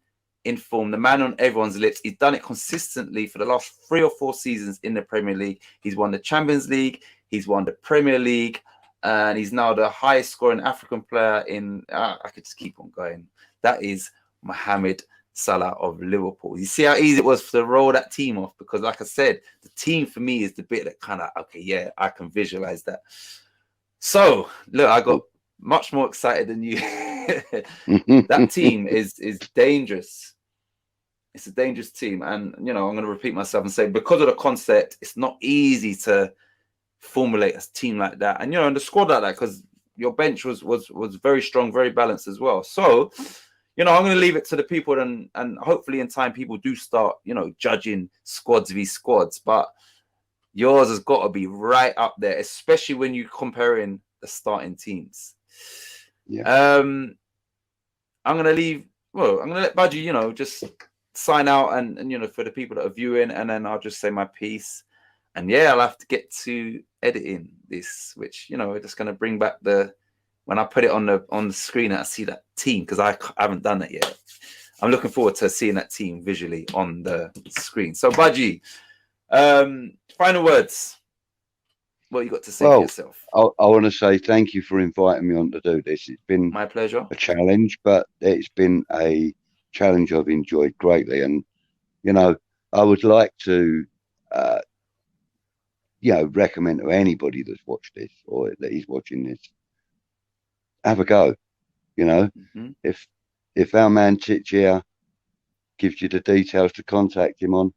in form, the man on everyone's lips. He's done it consistently for the last 3 or 4 seasons in the Premier League. He's won the Champions League, he's won the Premier League, and he's now the highest scoring African player in, I could just keep on going. That is Mohamed Salah of Liverpool. You see how easy it was to roll that team off? Because like I said, the team for me is the bit that kind of, okay, yeah, I can visualize that. So, look, I got much more excited than you. That team is dangerous. It's a dangerous team. And, you know, I'm going to repeat myself and say, because of the concept, it's not easy to formulate a team like that. And, you know, and the squad like that, because your bench was very strong, very balanced as well. So, you know, I'm going to leave it to the people, and hopefully in time people do start, you know, judging squads v squads. But yours has got to be right up there, especially when you're comparing the starting teams. Yeah. I'm going to let Budgie, you know, just sign out and, you know, for the people that are viewing, and then I'll just say my piece. And yeah, I'll have to get to editing this, which, you know, we're just going to bring back when I put it on the screen and I see that team, because I haven't done that yet. I'm looking forward to seeing that team visually on the screen. So Budgie, final words. What you got to say for yourself? I want to say thank you for inviting me on to do this. It's been my pleasure. A challenge, but it's been a challenge I've enjoyed greatly. And, you know, I would like to, you know, recommend to anybody that's watched this or that is watching this, have a go. You know, if our man Titch here gives you the details to contact him on,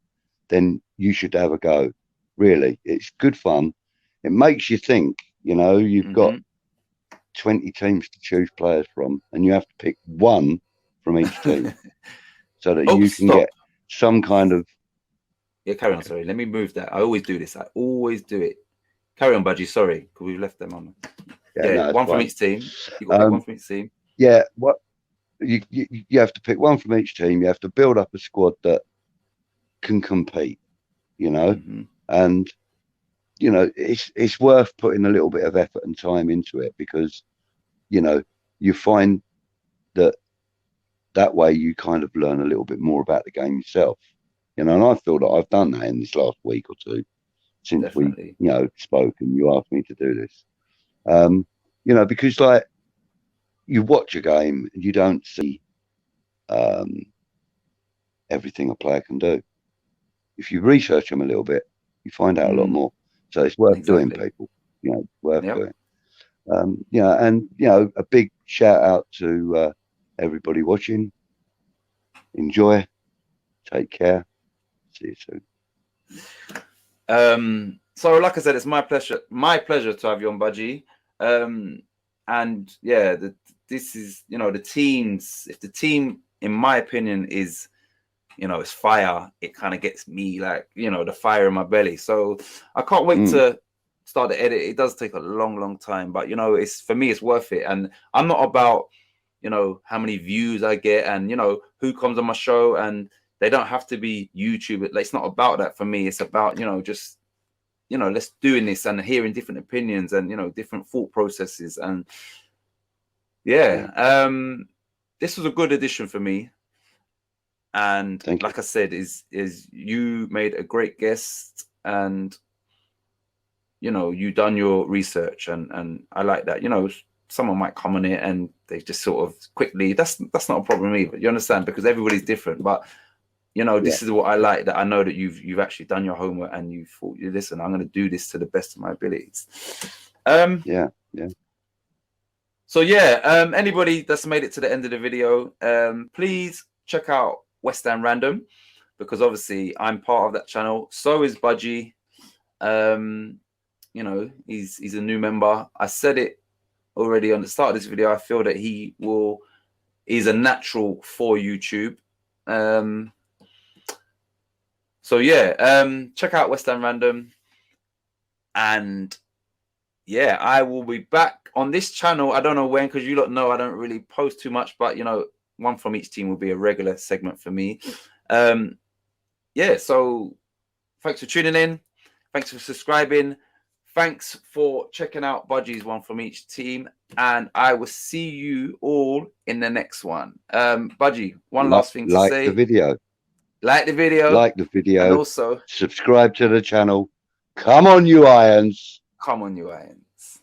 then you should have a go. Really, it's good fun. It makes you think. You know, you've got 20 teams to choose players from, and you have to pick one from each team so that you can get some kind of. Yeah, carry on. Sorry, let me move that. I always do this. I always do it. Carry on, Budgie. Sorry, because we've left them on. Yeah, one from each team. You got one from each team. Yeah, what you have to pick one from each team. You have to build up a squad that can compete. You know, and you know it's worth putting a little bit of effort and time into it, because you know you find that way you kind of learn a little bit more about the game yourself. You know, and I feel that I've done that in this last week or two since we, you know, spoke and you asked me to do this. You know, because like you watch a game and you don't see everything a player can do. If you research them a little bit, you find out a lot more. So it's worth doing, people. You know, worth doing. You know, and you know, a big shout out to everybody watching. Enjoy. Take care. See you soon. So like I said, it's my pleasure to have you on, Budgie. And yeah, this is, you know, the teams, if the team, in my opinion, is, you know, it's fire, it kind of gets me like, you know, the fire in my belly. So I can't wait to start the edit. It does take a long time, but you know, it's, for me, it's worth it. And I'm not about, you know, how many views I get and, you know, who comes on my show, and they don't have to be YouTube. It's not about that for me. It's about, you know, just you know, let's doing this and hearing different opinions and, you know, different thought processes. And this was a good addition for me. And like I said, is you made a great guest, and you know, you done your research, and I like that. You know, someone might come on it and they just sort of quickly, that's not a problem either. You understand? Because everybody's different. But you know, this is what I like, that I know that you've actually done your homework and you thought, listen, I'm going to do this to the best of my abilities. So anybody that's made it to the end of the video, please check out West Ham Random, because obviously I'm part of that channel. So is Budgie. You know, he's a new member. I said it already on the start of this video. I feel that he's a natural for YouTube. Check out West Ham Random. And yeah, I will be back on this channel. I don't know when, because you lot know I don't really post too much, but you know, one from each team will be a regular segment for me. So thanks for tuning in. Thanks for subscribing. Thanks for checking out Budgie's one from each team. And I will see you all in the next one. Budgie, one last thing to say. Like the video. Like the video. Like the video. And also subscribe to the channel. Come on, you Irons. Come on, you Irons.